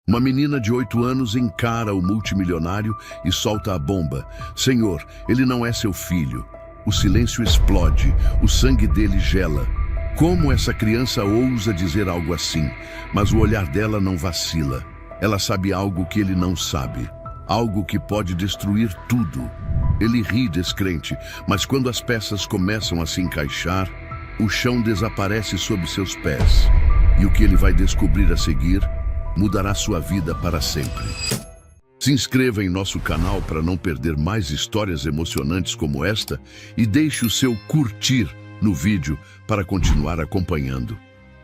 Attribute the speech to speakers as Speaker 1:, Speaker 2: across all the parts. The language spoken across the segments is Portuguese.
Speaker 1: Uma menina de 8 anos encara o multimilionário e solta a bomba. Senhor, ele não é seu filho. O silêncio explode, o sangue dele gela. Como essa criança ousa dizer algo assim? Mas o olhar dela não vacila. Ela sabe algo que ele não sabe. Algo que pode destruir tudo. Ele ri descrente, mas quando as peças começam a se encaixar, o chão desaparece sob seus pés. E o que ele vai descobrir a seguir mudará sua vida para sempre. Se inscreva em nosso canal para não perder mais histórias emocionantes como esta e deixe o seu curtir no vídeo para continuar acompanhando.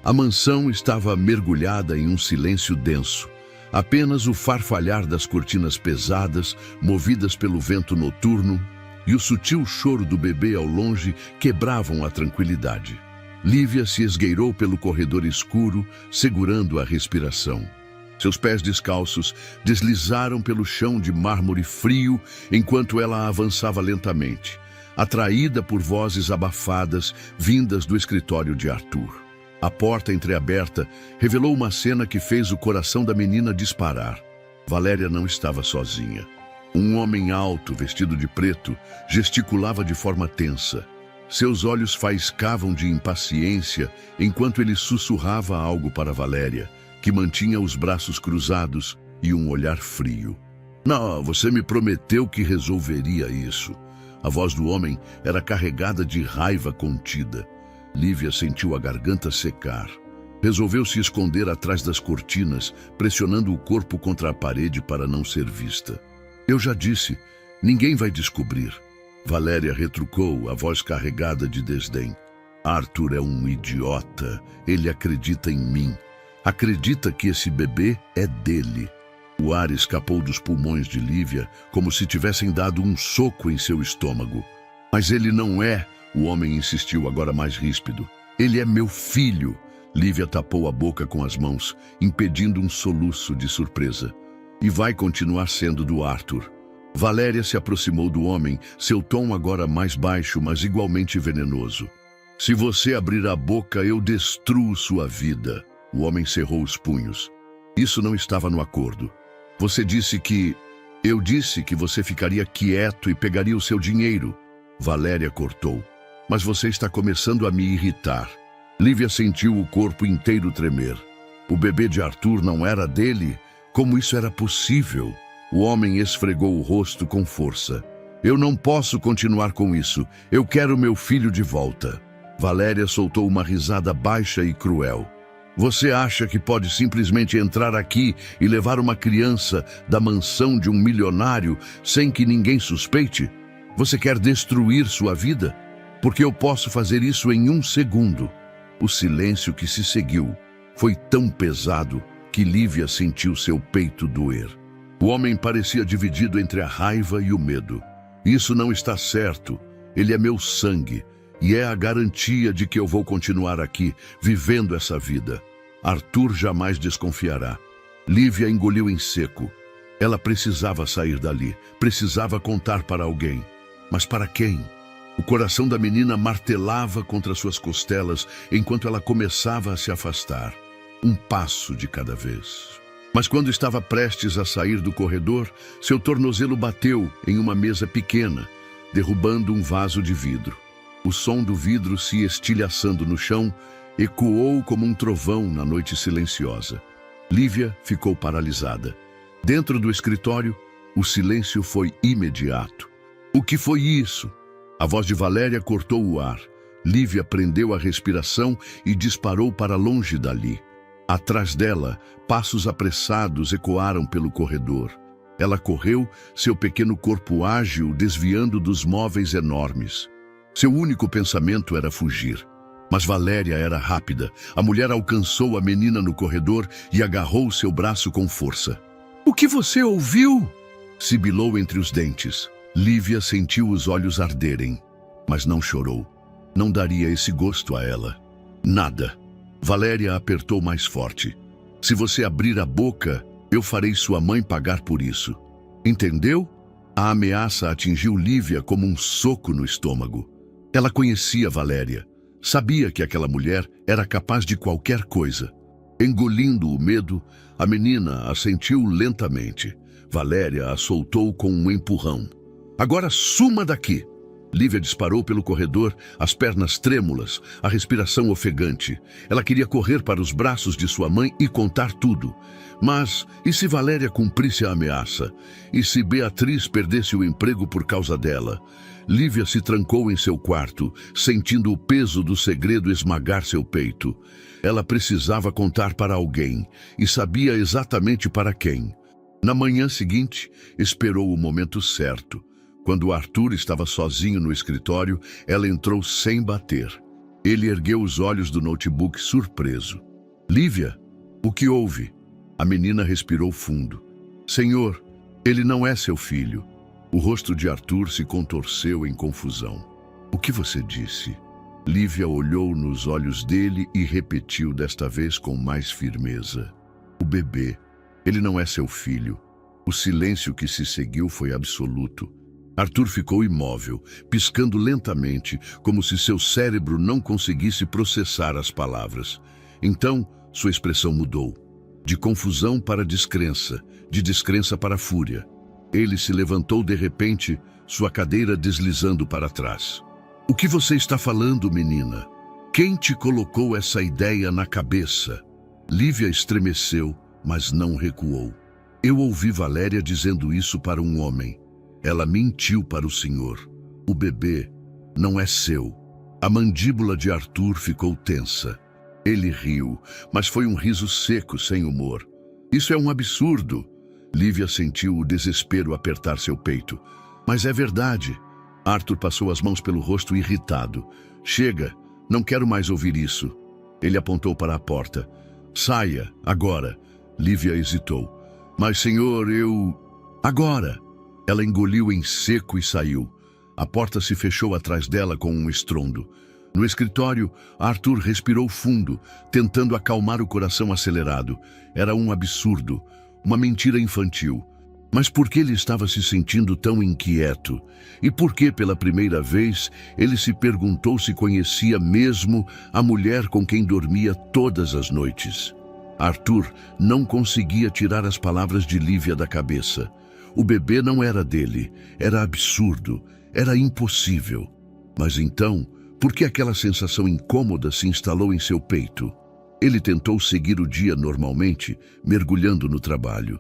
Speaker 1: A mansão estava mergulhada em um silêncio denso. Apenas o farfalhar das cortinas pesadas, movidas pelo vento noturno, e o sutil choro do bebê ao longe quebravam a tranquilidade. Lívia se esgueirou pelo corredor escuro, segurando a respiração. Seus pés descalços deslizaram pelo chão de mármore frio enquanto ela avançava lentamente, atraída por vozes abafadas vindas do escritório de Arthur. A porta entreaberta revelou uma cena que fez o coração da menina disparar. Valéria não estava sozinha. Um homem alto, vestido de preto, gesticulava de forma tensa. Seus olhos faiscavam de impaciência enquanto ele sussurrava algo para Valéria, que mantinha os braços cruzados e um olhar frio. Não, você me prometeu que resolveria isso. A voz do homem era carregada de raiva contida. Lívia sentiu a garganta secar. Resolveu se esconder atrás das cortinas, pressionando o corpo contra a parede para não ser vista. Eu já disse, ninguém vai descobrir. Valéria retrucou, a voz carregada de desdém. Arthur é um idiota. Ele acredita em mim. Acredita que esse bebê é dele. O ar escapou dos pulmões de Lívia, como se tivessem dado um soco em seu estômago. Mas ele não é, o homem insistiu agora mais ríspido. Ele é meu filho. Lívia tapou a boca com as mãos, impedindo um soluço de surpresa. E vai continuar sendo do Arthur. Valéria se aproximou do homem, seu tom agora mais baixo, mas igualmente venenoso. Se você abrir a boca, eu destruo sua vida. O homem cerrou os punhos. Isso não estava no acordo. Você disse que... Eu disse que você ficaria quieto e pegaria o seu dinheiro. Valéria cortou. Mas você está começando a me irritar. Lívia sentiu o corpo inteiro tremer. O bebê de Arthur não era dele? Como isso era possível? O homem esfregou o rosto com força. Eu não posso continuar com isso. Eu quero meu filho de volta. Valéria soltou uma risada baixa e cruel. Você acha que pode simplesmente entrar aqui e levar uma criança da mansão de um milionário sem que ninguém suspeite? Você quer destruir sua vida? Porque eu posso fazer isso em 1 segundo. O silêncio que se seguiu foi tão pesado que Lívia sentiu seu peito doer. O homem parecia dividido entre a raiva e o medo. Isso não está certo. Ele é meu sangue. E é a garantia de que eu vou continuar aqui, vivendo essa vida. Arthur jamais desconfiará. Lívia engoliu em seco. Ela precisava sair dali, precisava contar para alguém. Mas para quem? O coração da menina martelava contra suas costelas enquanto ela começava a se afastar. Um passo de cada vez. Mas quando estava prestes a sair do corredor, seu tornozelo bateu em uma mesa pequena, derrubando um vaso de vidro. O som do vidro se estilhaçando no chão ecoou como um trovão na noite silenciosa. Lívia ficou paralisada. Dentro do escritório, o silêncio foi imediato. O que foi isso? A voz de Valéria cortou o ar. Lívia prendeu a respiração e disparou para longe dali. Atrás dela, passos apressados ecoaram pelo corredor. Ela correu, seu pequeno corpo ágil desviando dos móveis enormes. Seu único pensamento era fugir. Mas Valéria era rápida. A mulher alcançou a menina no corredor e agarrou seu braço com força. — O que você ouviu? Sibilou entre os dentes. Lívia sentiu os olhos arderem, mas não chorou. Não daria esse gosto a ela. Nada. Valéria apertou mais forte. Se você abrir a boca, eu farei sua mãe pagar por isso. Entendeu? A ameaça atingiu Lívia como um soco no estômago. Ela conhecia Valéria. Sabia que aquela mulher era capaz de qualquer coisa. Engolindo o medo, A menina assentiu lentamente. Valéria a soltou com um empurrão. Agora suma daqui! Lívia disparou pelo corredor, as pernas trêmulas, a respiração ofegante. Ela queria correr para os braços de sua mãe e contar tudo. Mas, e se Valéria cumprisse a ameaça? E se Beatriz perdesse o emprego por causa dela? Lívia se trancou em seu quarto, sentindo o peso do segredo esmagar seu peito. Ela precisava contar para alguém, e sabia exatamente para quem. Na manhã seguinte, esperou o momento certo. Quando Arthur estava sozinho no escritório, ela entrou sem bater. Ele ergueu os olhos do notebook surpreso. Lívia, o que houve? A menina respirou fundo. Senhor, ele não é seu filho. O rosto de Arthur se contorceu em confusão. O que você disse? Lívia olhou nos olhos dele e repetiu desta vez com mais firmeza. O bebê, ele não é seu filho. O silêncio que se seguiu foi absoluto. Arthur ficou imóvel, piscando lentamente, como se seu cérebro não conseguisse processar as palavras. Então, sua expressão mudou. De confusão para descrença, de descrença para fúria. Ele se levantou de repente, sua cadeira deslizando para trás. O que você está falando, menina? Quem te colocou essa ideia na cabeça? Lívia estremeceu, mas não recuou. Eu ouvi Valéria dizendo isso para um homem. Ela mentiu para o senhor. O bebê não é seu. A mandíbula de Arthur ficou tensa. Ele riu, mas foi um riso seco, sem humor. Isso é um absurdo. Lívia sentiu o desespero apertar seu peito. Mas é verdade. Arthur passou as mãos pelo rosto irritado. Chega, não quero mais ouvir isso. Ele apontou para a porta. Saia, agora. Lívia hesitou. Mas, senhor, eu... Agora! Ela engoliu em seco e saiu. A porta se fechou atrás dela com um estrondo. No escritório, Arthur respirou fundo, tentando acalmar o coração acelerado. Era um absurdo, uma mentira infantil. Mas por que ele estava se sentindo tão inquieto? E por que, pela primeira vez, ele se perguntou se conhecia mesmo a mulher com quem dormia todas as noites? Arthur não conseguia tirar as palavras de Lívia da cabeça. O bebê não era dele, era absurdo, era impossível. Mas então, por que aquela sensação incômoda se instalou em seu peito? Ele tentou seguir o dia normalmente, mergulhando no trabalho.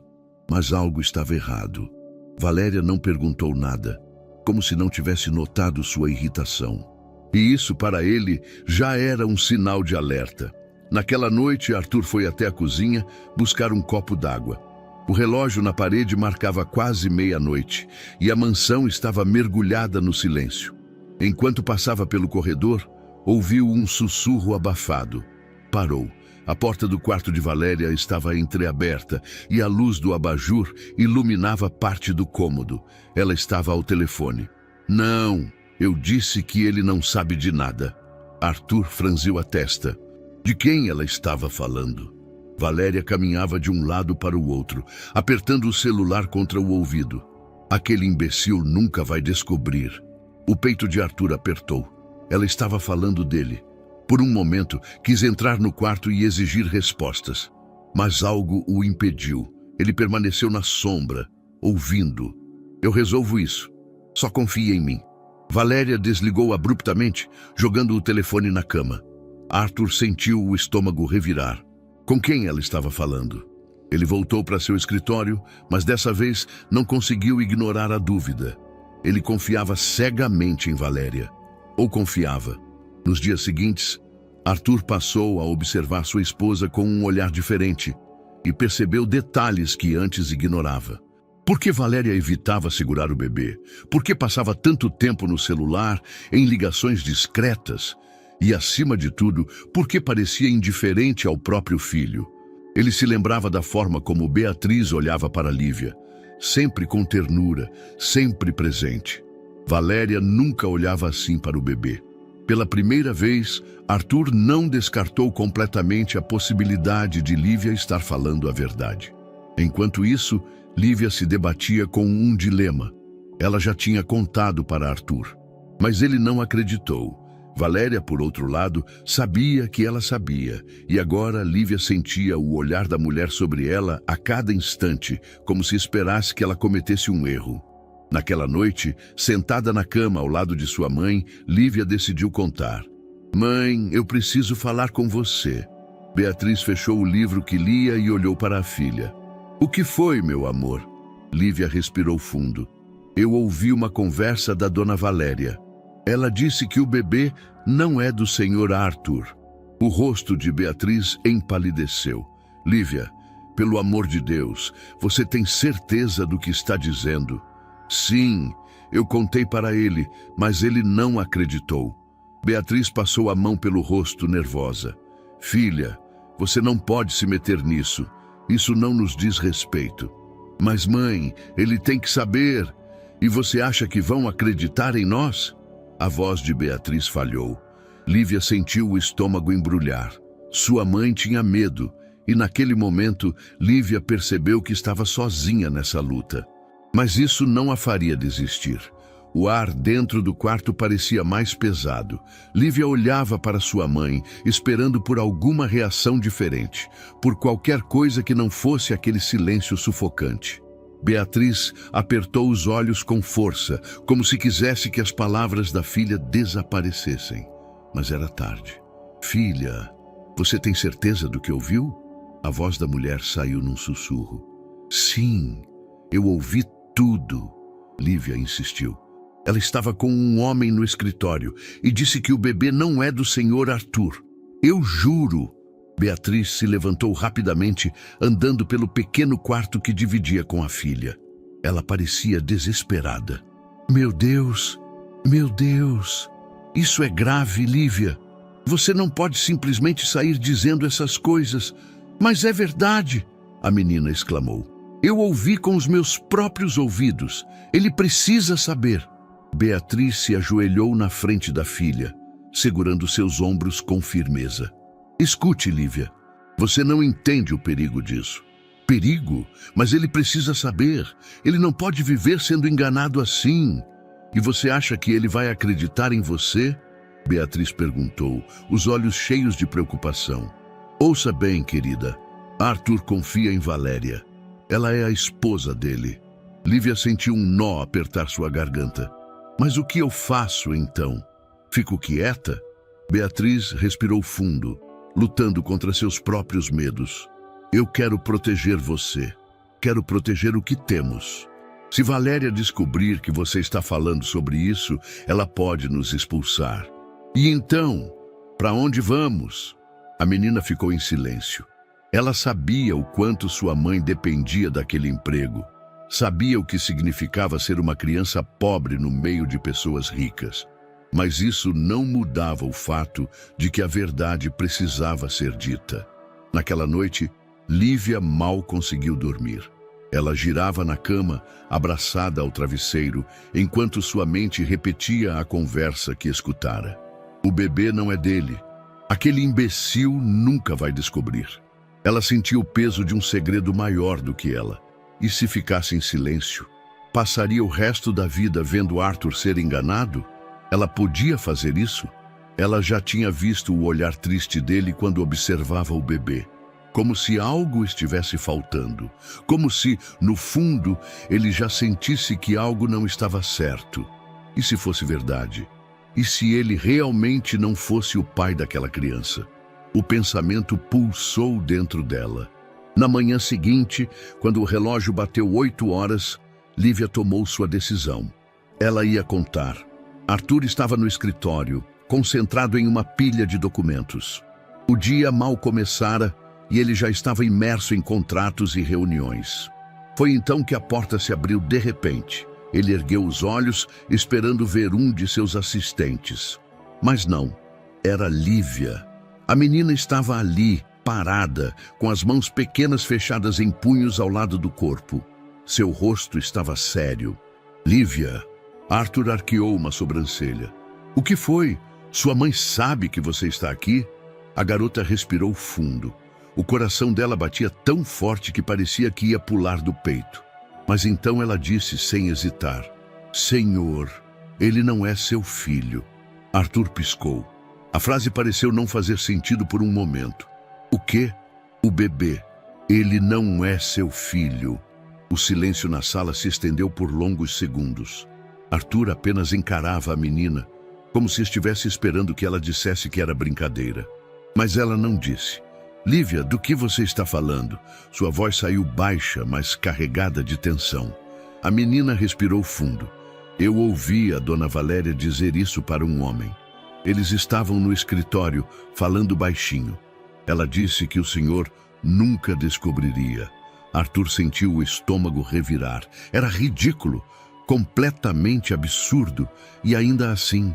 Speaker 1: Mas algo estava errado. Valéria não perguntou nada, como se não tivesse notado sua irritação. E isso, para ele, já era um sinal de alerta. Naquela noite, Arthur foi até a cozinha buscar um copo d'água. O relógio na parede marcava quase meia-noite e a mansão estava mergulhada no silêncio. Enquanto passava pelo corredor, ouviu um sussurro abafado. Parou. A porta do quarto de Valéria estava entreaberta e a luz do abajur iluminava parte do cômodo. Ela estava ao telefone. Não, eu disse que ele não sabe de nada. Arthur franziu a testa. De quem ela estava falando? Valéria caminhava de um lado para o outro, apertando o celular contra o ouvido. Aquele imbecil nunca vai descobrir. O peito de Arthur apertou. Ela estava falando dele. Por um momento, quis entrar no quarto e exigir respostas. Mas algo o impediu. Ele permaneceu na sombra, ouvindo. Eu resolvo isso. Só confie em mim. Valéria desligou abruptamente, jogando o telefone na cama. Arthur sentiu o estômago revirar. Com quem ela estava falando? Ele voltou para seu escritório, mas dessa vez não conseguiu ignorar a dúvida. Ele confiava cegamente em Valéria. Ou confiava. Nos dias seguintes, Arthur passou a observar sua esposa com um olhar diferente e percebeu detalhes que antes ignorava. Por que Valéria evitava segurar o bebê? Por que passava tanto tempo no celular, em ligações discretas? E, acima de tudo, por que parecia indiferente ao próprio filho? Ele se lembrava da forma como Beatriz olhava para Lívia, sempre com ternura, sempre presente. Valéria nunca olhava assim para o bebê. Pela primeira vez, Arthur não descartou completamente a possibilidade de Lívia estar falando a verdade. Enquanto isso, Lívia se debatia com um dilema. Ela já tinha contado para Arthur, mas ele não acreditou. Valéria, por outro lado, sabia que ela sabia, e agora Lívia sentia o olhar da mulher sobre ela a cada instante, como se esperasse que ela cometesse um erro. Naquela noite, sentada na cama ao lado de sua mãe, Lívia decidiu contar. Mãe, eu preciso falar com você. Beatriz fechou o livro que lia e olhou para a filha. O que foi, meu amor? Lívia respirou fundo. Eu ouvi uma conversa da dona Valéria. Ela disse que o bebê não é do senhor Arthur. O rosto de Beatriz empalideceu. Lívia, pelo amor de Deus, você tem certeza do que está dizendo? Sim, eu contei para ele, mas ele não acreditou. Beatriz passou a mão pelo rosto, nervosa. Filha, você não pode se meter nisso. Isso não nos diz respeito. Mas mãe, ele tem que saber. E você acha que vão acreditar em nós? A voz de Beatriz falhou. Lívia sentiu o estômago embrulhar. Sua mãe tinha medo, e naquele momento Lívia percebeu que estava sozinha nessa luta. Mas isso não a faria desistir. O ar dentro do quarto parecia mais pesado. Lívia olhava para sua mãe, esperando por alguma reação diferente, por qualquer coisa que não fosse aquele silêncio sufocante. Beatriz apertou os olhos com força, como se quisesse que as palavras da filha desaparecessem. Mas era tarde. Filha, você tem certeza do que ouviu? A voz da mulher saiu num sussurro. Sim, eu ouvi tudo, Lívia insistiu. Ela estava com um homem no escritório e disse que o bebê não é do senhor Arthur. Eu juro. Beatriz se levantou rapidamente, andando pelo pequeno quarto que dividia com a filha. Ela parecia desesperada. Meu Deus, isso é grave, Lívia. Você não pode simplesmente sair dizendo essas coisas. Mas é verdade, a menina exclamou. Eu ouvi com os meus próprios ouvidos. Ele precisa saber. Beatriz se ajoelhou na frente da filha, segurando seus ombros com firmeza. Escute, Lívia. Você não entende o perigo disso. Perigo? Mas ele precisa saber. Ele não pode viver sendo enganado assim. E você acha que ele vai acreditar em você? Beatriz perguntou, os olhos cheios de preocupação. Ouça bem, querida. Arthur confia em Valéria. Ela é a esposa dele. Lívia sentiu um nó apertar sua garganta. Mas o que eu faço, então? Fico quieta? Beatriz respirou fundo, lutando contra seus próprios medos. Eu quero proteger você. Quero proteger o que temos. Se Valéria descobrir que você está falando sobre isso, ela pode nos expulsar. E então, para onde vamos? A menina ficou em silêncio. Ela sabia o quanto sua mãe dependia daquele emprego. Sabia o que significava ser uma criança pobre no meio de pessoas ricas. Mas isso não mudava o fato de que a verdade precisava ser dita. Naquela noite, Lívia mal conseguiu dormir. Ela girava na cama, abraçada ao travesseiro, enquanto sua mente repetia a conversa que escutara. O bebê não é dele. Aquele imbecil nunca vai descobrir. Ela sentia o peso de um segredo maior do que ela. E se ficasse em silêncio? Passaria o resto da vida vendo Arthur ser enganado? Ela podia fazer isso? Ela já tinha visto o olhar triste dele quando observava o bebê. Como se algo estivesse faltando. Como se, no fundo, ele já sentisse que algo não estava certo. E se fosse verdade? E se ele realmente não fosse o pai daquela criança? O pensamento pulsou dentro dela. Na manhã seguinte, quando o relógio bateu 8 horas, Lívia tomou sua decisão. Ela ia contar. Arthur estava no escritório, concentrado em uma pilha de documentos. O dia mal começara e ele já estava imerso em contratos e reuniões. Foi então que a porta se abriu de repente. Ele ergueu os olhos, esperando ver um de seus assistentes. Mas não, era Lívia. A menina estava ali, parada, com as mãos pequenas fechadas em punhos ao lado do corpo. Seu rosto estava sério. Lívia, Arthur arqueou uma sobrancelha. O que foi? Sua mãe sabe que você está aqui? A garota respirou fundo. O coração dela batia tão forte que parecia que ia pular do peito. Mas então ela disse sem hesitar: Senhor, ele não é seu filho. Arthur piscou. A frase pareceu não fazer sentido por um momento. O quê? O bebê. Ele não é seu filho. O silêncio na sala se estendeu por longos segundos. Arthur apenas encarava a menina, como se estivesse esperando que ela dissesse que era brincadeira. Mas ela não disse. Lívia, do que você está falando? Sua voz saiu baixa, mas carregada de tensão. A menina respirou fundo. Eu ouvi a dona Valéria dizer isso para um homem. Eles estavam no escritório, falando baixinho. Ela disse que o senhor nunca descobriria. Arthur sentiu o estômago revirar. Era ridículo, completamente absurdo, e ainda assim...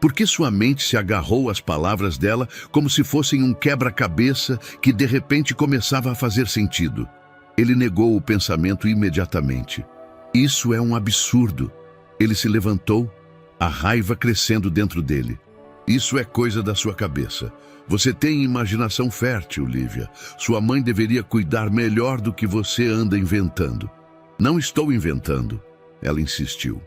Speaker 1: Por que sua mente se agarrou às palavras dela como se fossem um quebra-cabeça que de repente começava a fazer sentido? Ele negou o pensamento imediatamente. Isso é um absurdo. Ele se levantou, a raiva crescendo dentro dele. Isso é coisa da sua cabeça. Você tem imaginação fértil, Lívia. Sua mãe deveria cuidar melhor do que você anda inventando. Não estou inventando, ela insistiu.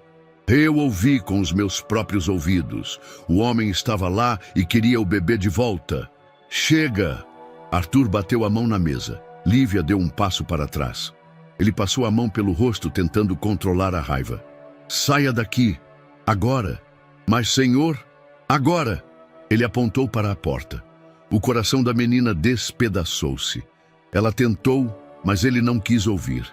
Speaker 1: Eu ouvi com os meus próprios ouvidos. O homem estava lá e queria o bebê de volta. Chega! Arthur bateu a mão na mesa. Lívia deu um passo para trás. Ele passou a mão pelo rosto tentando controlar a raiva. Saia daqui! Agora! Mas, senhor... Agora! Ele apontou para a porta. O coração da menina despedaçou-se. Ela tentou, mas ele não quis ouvir.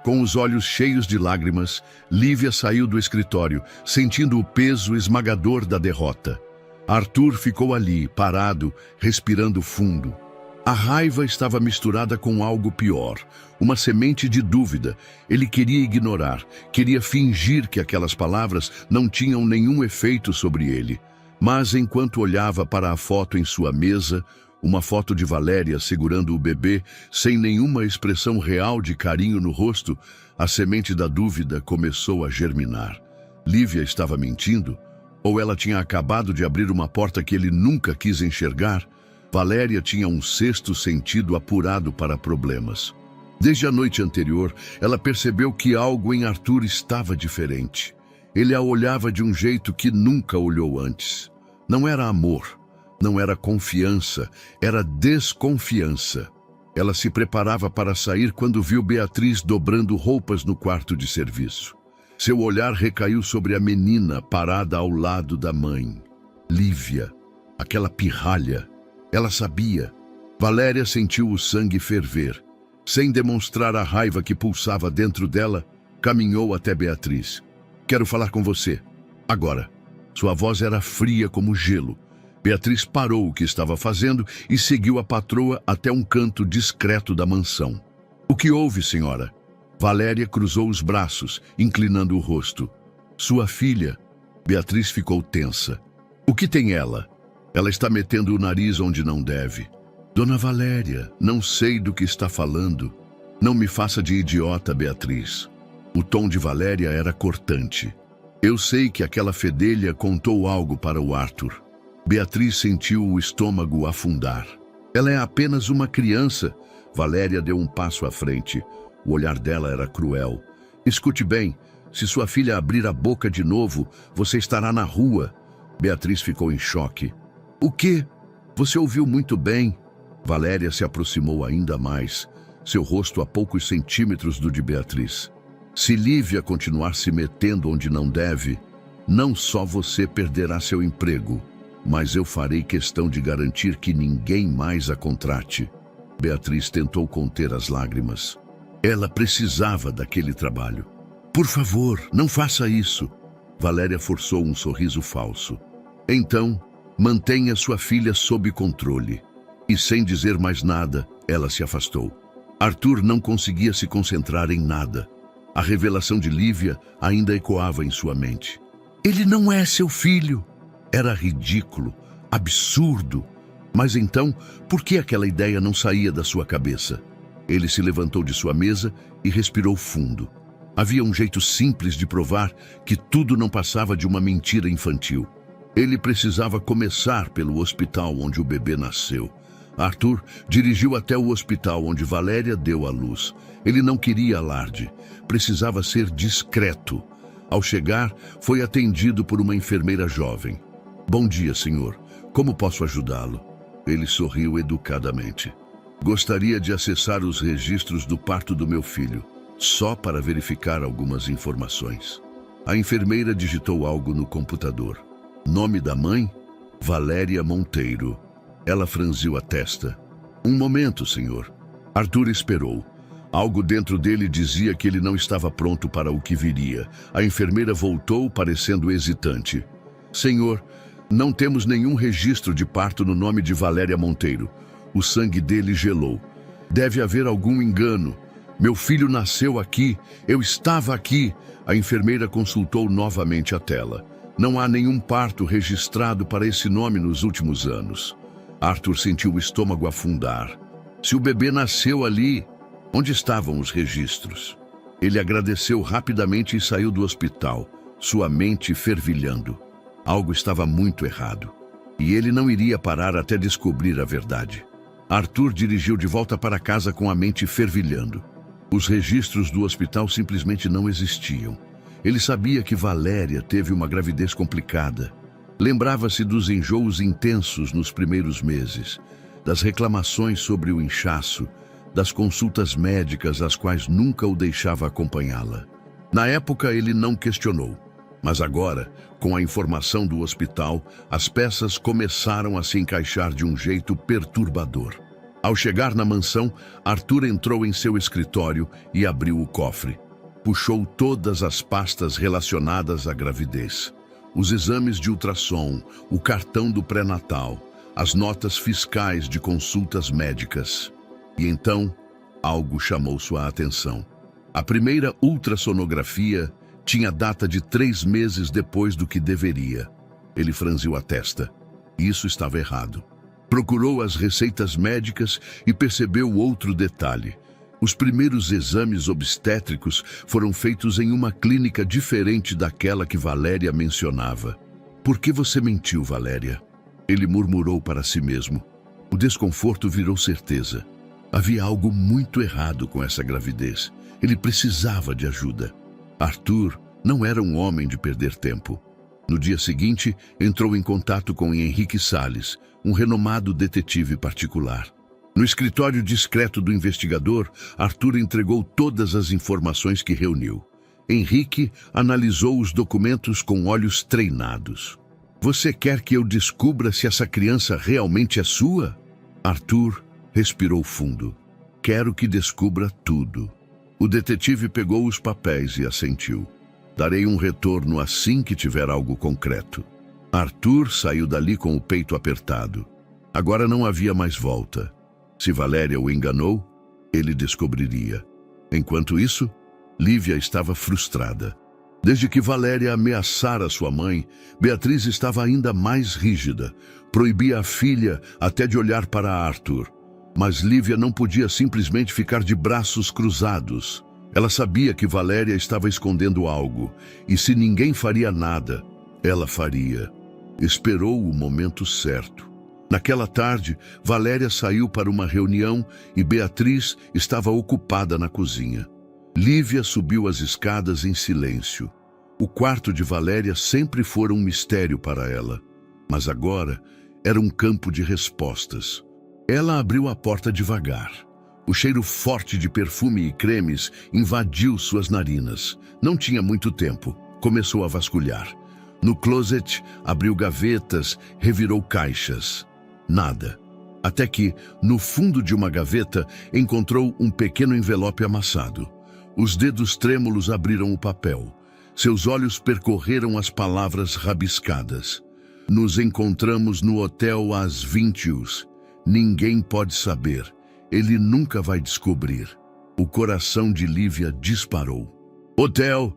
Speaker 1: Com os olhos cheios de lágrimas, Lívia saiu do escritório, sentindo o peso esmagador da derrota. Arthur ficou ali, parado, respirando fundo. A raiva estava misturada com algo pior, uma semente de dúvida. Ele queria ignorar, queria fingir que aquelas palavras não tinham nenhum efeito sobre ele. Mas enquanto olhava para a foto em sua mesa, uma foto de Valéria segurando o bebê, sem nenhuma expressão real de carinho no rosto, a semente da dúvida começou a germinar. Lívia estava mentindo? Ou ela tinha acabado de abrir uma porta que ele nunca quis enxergar? Valéria tinha um sexto sentido apurado para problemas. Desde a noite anterior, ela percebeu que algo em Arthur estava diferente. Ele a olhava de um jeito que nunca olhou antes. Não era amor, não era confiança, era desconfiança. Ela se preparava para sair quando viu Beatriz dobrando roupas no quarto de serviço. Seu olhar recaiu sobre a menina parada ao lado da mãe. Lívia, aquela pirralha. Ela sabia. Valéria sentiu o sangue ferver. Sem demonstrar a raiva que pulsava dentro dela, caminhou até Beatriz. Quero falar com você. Agora. Sua voz era fria como gelo. Beatriz parou o que estava fazendo e seguiu a patroa até um canto discreto da mansão. O que houve, senhora? Valéria cruzou os braços, inclinando o rosto. Sua filha. Beatriz ficou tensa. O que tem ela? Ela está metendo o nariz onde não deve. Dona Valéria, não sei do que está falando. Não me faça de idiota, Beatriz. O tom de Valéria era cortante. Eu sei que aquela fedelha contou algo para o Arthur. Beatriz sentiu o estômago afundar. Ela é apenas uma criança. Valéria deu um passo à frente. O olhar dela era cruel. Escute bem, se sua filha abrir a boca de novo, você estará na rua. Beatriz ficou em choque. O quê? Você ouviu muito bem. Valéria se aproximou ainda mais, seu rosto a poucos centímetros do de Beatriz. Se Lívia continuar se metendo onde não deve, não só você perderá seu emprego, mas eu farei questão de garantir que ninguém mais a contrate. Beatriz tentou conter as lágrimas. Ela precisava daquele trabalho. Por favor, não faça isso. Valéria forçou um sorriso falso. Então, mantenha sua filha sob controle. E sem dizer mais nada, ela se afastou. Arthur não conseguia se concentrar em nada. A revelação de Lívia ainda ecoava em sua mente. Ele não é seu filho. Era ridículo, absurdo. Mas então, por que aquela ideia não saía da sua cabeça? Ele se levantou de sua mesa e respirou fundo. Havia um jeito simples de provar que tudo não passava de uma mentira infantil. Ele precisava começar pelo hospital onde o bebê nasceu. Arthur dirigiu até o hospital onde Valéria deu à luz. Ele não queria alarde, precisava ser discreto. Ao chegar, foi atendido por uma enfermeira jovem. Bom dia, senhor. Como posso ajudá-lo? Ele sorriu educadamente. Gostaria de acessar os registros do parto do meu filho, só para verificar algumas informações. A enfermeira digitou algo no computador. Nome da mãe? Valéria Monteiro. Ela franziu a testa. Um momento, senhor. Arthur esperou. Algo dentro dele dizia que ele não estava pronto para o que viria. A enfermeira voltou, parecendo hesitante. Senhor, não temos nenhum registro de parto no nome de Valéria Monteiro. O sangue dele gelou. Deve haver algum engano. Meu filho nasceu aqui. Eu estava aqui. A enfermeira consultou novamente a tela. Não há nenhum parto registrado para esse nome nos últimos anos. Arthur sentiu o estômago afundar. Se o bebê nasceu ali, onde estavam os registros? Ele agradeceu rapidamente e saiu do hospital, sua mente fervilhando. Algo estava muito errado. E ele não iria parar até descobrir a verdade. Arthur dirigiu de volta para casa com a mente fervilhando. Os registros do hospital simplesmente não existiam. Ele sabia que Valéria teve uma gravidez complicada. Lembrava-se dos enjoos intensos nos primeiros meses, das reclamações sobre o inchaço, das consultas médicas às quais nunca o deixava acompanhá-la. Na época ele não questionou, mas agora, com a informação do hospital, as peças começaram a se encaixar de um jeito perturbador. Ao chegar na mansão, Arthur entrou em seu escritório e abriu o cofre. Puxou todas as pastas relacionadas à gravidez. Os exames de ultrassom, o cartão do pré-natal, as notas fiscais de consultas médicas. E então, algo chamou sua atenção. A primeira ultrassonografia tinha data de 3 meses depois do que deveria. Ele franziu a testa. Isso estava errado. Procurou as receitas médicas e percebeu outro detalhe. Os primeiros exames obstétricos foram feitos em uma clínica diferente daquela que Valéria mencionava. Por que você mentiu, Valéria? Ele murmurou para si mesmo. O desconforto virou certeza. Havia algo muito errado com essa gravidez. Ele precisava de ajuda. Arthur não era um homem de perder tempo. No dia seguinte, entrou em contato com Henrique Salles, um renomado detetive particular. No escritório discreto do investigador, Arthur entregou todas as informações que reuniu. Henrique analisou os documentos com olhos treinados. Você quer que eu descubra se essa criança realmente é sua? Arthur respirou fundo. Quero que descubra tudo. O detetive pegou os papéis e assentiu. Darei um retorno assim que tiver algo concreto. Arthur saiu dali com o peito apertado. Agora não havia mais volta. Se Valéria o enganou, ele descobriria. Enquanto isso, Lívia estava frustrada. Desde que Valéria ameaçara sua mãe, Beatriz estava ainda mais rígida. Proibia a filha até de olhar para Arthur. Mas Lívia não podia simplesmente ficar de braços cruzados. Ela sabia que Valéria estava escondendo algo, e se ninguém faria nada, ela faria. Esperou o momento certo. Naquela tarde, Valéria saiu para uma reunião e Beatriz estava ocupada na cozinha. Lívia subiu as escadas em silêncio. O quarto de Valéria sempre fora um mistério para ela, mas agora era um campo de respostas. Ela abriu a porta devagar. O cheiro forte de perfume e cremes invadiu suas narinas. Não tinha muito tempo. Começou a vasculhar. No closet, abriu gavetas, revirou caixas. Nada. Até que, no fundo de uma gaveta, encontrou um pequeno envelope amassado. Os dedos trêmulos abriram o papel. Seus olhos percorreram as palavras rabiscadas. Nos encontramos no hotel às 20 horas. Ninguém pode saber. Ele nunca vai descobrir. O coração de Lívia disparou. Hotel,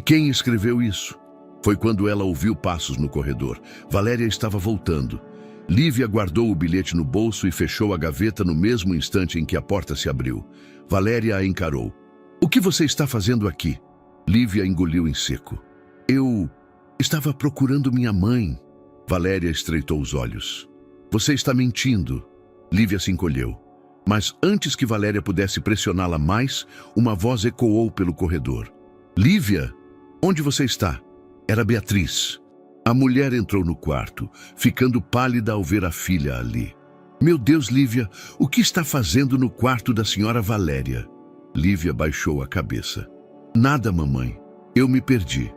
Speaker 1: quem escreveu isso? Foi quando ela ouviu passos no corredor. Valéria estava voltando. Lívia guardou o bilhete no bolso e fechou a gaveta no mesmo instante em que a porta se abriu. Valéria a encarou. O que você está fazendo aqui? Lívia engoliu em seco. Eu estava procurando minha mãe. Valéria estreitou os olhos. Você está mentindo. Lívia se encolheu. Mas antes que Valéria pudesse pressioná-la mais, uma voz ecoou pelo corredor. Lívia, onde você está? Era Beatriz. A mulher entrou no quarto, ficando pálida ao ver a filha ali. Meu Deus, Lívia, o que está fazendo no quarto da senhora Valéria? Lívia baixou a cabeça. Nada, mamãe. Eu me perdi.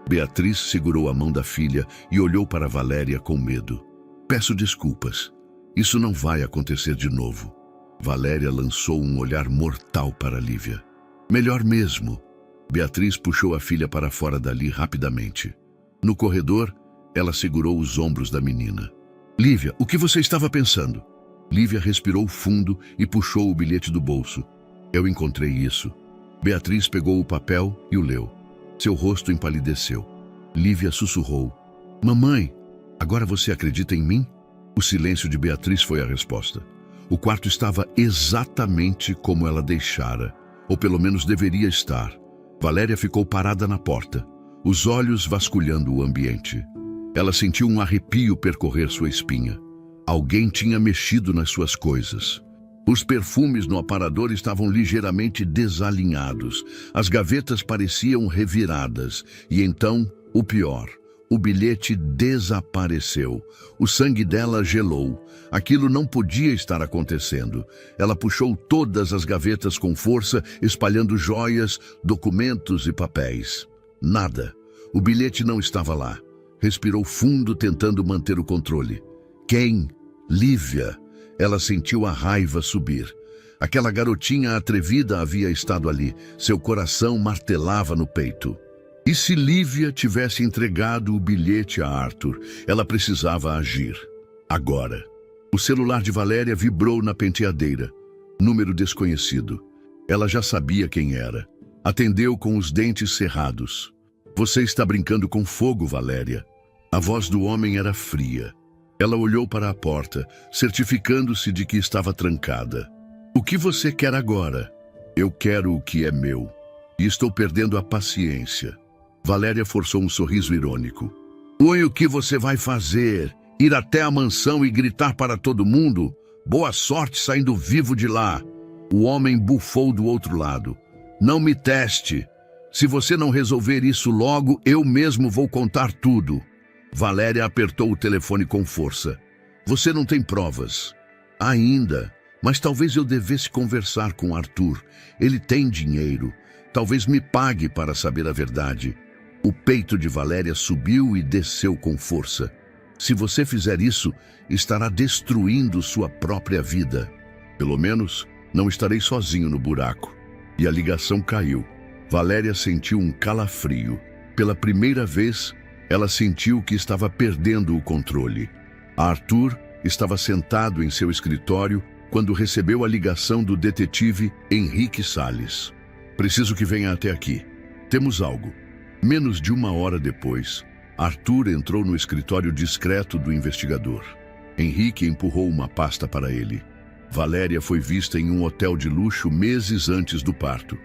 Speaker 1: Beatriz segurou a mão da filha e olhou para Valéria com medo. Peço desculpas. Isso não vai acontecer de novo. Valéria lançou um olhar mortal para Lívia. Melhor mesmo. Beatriz puxou a filha para fora dali rapidamente. No corredor, ela segurou os ombros da menina. Lívia, o que você estava pensando? Lívia respirou fundo e puxou o bilhete do bolso. Eu encontrei isso. Beatriz pegou o papel e o leu. Seu rosto empalideceu. Lívia sussurrou. Mamãe, agora você acredita em mim? O silêncio de Beatriz foi a resposta. O quarto estava exatamente como ela deixara, ou pelo menos deveria estar. Valéria ficou parada na porta, os olhos vasculhando o ambiente. Ela sentiu um arrepio percorrer sua espinha. Alguém tinha mexido nas suas coisas. Os perfumes no aparador estavam ligeiramente desalinhados. As gavetas pareciam reviradas. E então, o pior, o bilhete desapareceu. O sangue dela gelou. Aquilo não podia estar acontecendo. Ela puxou todas as gavetas com força, espalhando joias, documentos e papéis. Nada. O bilhete não estava lá. Respirou fundo, tentando manter o controle. Quem? Lívia. Ela sentiu a raiva subir. Aquela garotinha atrevida havia estado ali. Seu coração martelava no peito. E se Lívia tivesse entregado o bilhete a Arthur? Ela precisava agir. Agora. O celular de Valéria vibrou na penteadeira. Número desconhecido. Ela já sabia quem era. Atendeu com os dentes cerrados. Você está brincando com fogo, Valéria. A voz do homem era fria. Ela olhou para a porta, certificando-se de que estava trancada. O que você quer agora? Eu quero o que é meu. E estou perdendo a paciência. Valéria forçou um sorriso irônico. Oi, o que você vai fazer? Ir até a mansão e gritar para todo mundo? Boa sorte saindo vivo de lá. O homem bufou do outro lado. Não me teste. Se você não resolver isso logo, eu mesmo vou contar tudo. Valéria apertou o telefone com força. Você não tem provas. Ainda. Mas talvez eu devesse conversar com Arthur. Ele tem dinheiro. Talvez me pague para saber a verdade. O peito de Valéria subiu e desceu com força. Se você fizer isso, estará destruindo sua própria vida. Pelo menos, não estarei sozinho no buraco. E a ligação caiu. Valéria sentiu um calafrio. Pela primeira vez, ela sentiu que estava perdendo o controle. Arthur estava sentado em seu escritório quando recebeu a ligação do detetive Henrique Salles. Preciso que venha até aqui. Temos algo. Menos de uma hora depois, Arthur entrou no escritório discreto do investigador. Henrique empurrou uma pasta para ele. Valéria foi vista em um hotel de luxo meses antes do parto.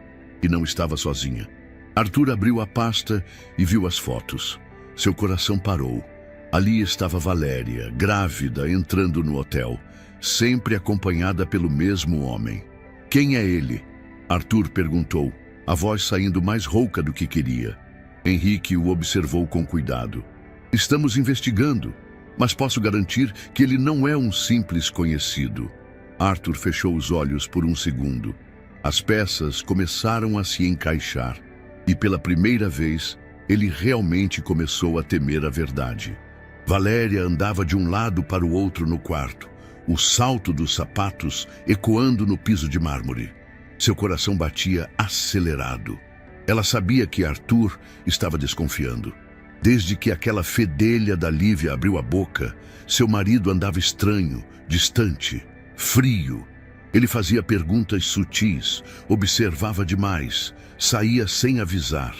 Speaker 1: E não estava sozinha. Arthur abriu a pasta e viu as fotos. Seu coração parou. Ali estava Valéria, grávida, entrando no hotel, sempre acompanhada pelo mesmo homem. Quem é ele? Arthur perguntou, a voz saindo mais rouca do que queria. Henrique o observou com cuidado. Estamos investigando, mas posso garantir que ele não é um simples conhecido. Arthur fechou os olhos por um segundo. As peças começaram a se encaixar. E pela primeira vez, ele realmente começou a temer a verdade. Valéria andava de um lado para o outro no quarto, o salto dos sapatos ecoando no piso de mármore. Seu coração batia acelerado. Ela sabia que Arthur estava desconfiando. Desde que aquela fedelha da Lívia abriu a boca, seu marido andava estranho, distante, frio. Ele fazia perguntas sutis, observava demais, saía sem avisar.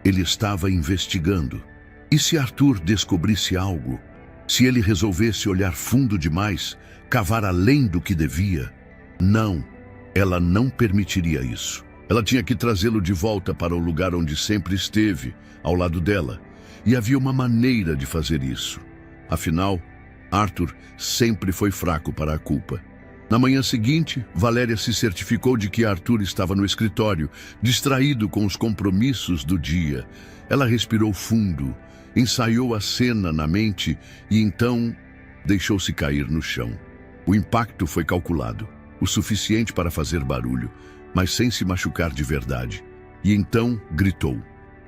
Speaker 1: Ele estava investigando. E se Arthur descobrisse algo? Se ele resolvesse olhar fundo demais, cavar além do que devia? Não, ela não permitiria isso. Ela tinha que trazê-lo de volta para o lugar onde sempre esteve, ao lado dela. E havia uma maneira de fazer isso. Afinal, Arthur sempre foi fraco para a culpa. Na manhã seguinte, Valéria se certificou de que Arthur estava no escritório, distraído com os compromissos do dia. Ela respirou fundo. Ensaiou a cena na mente e então deixou-se cair no chão. O impacto foi calculado, o suficiente para fazer barulho, mas sem se machucar de verdade. E então gritou: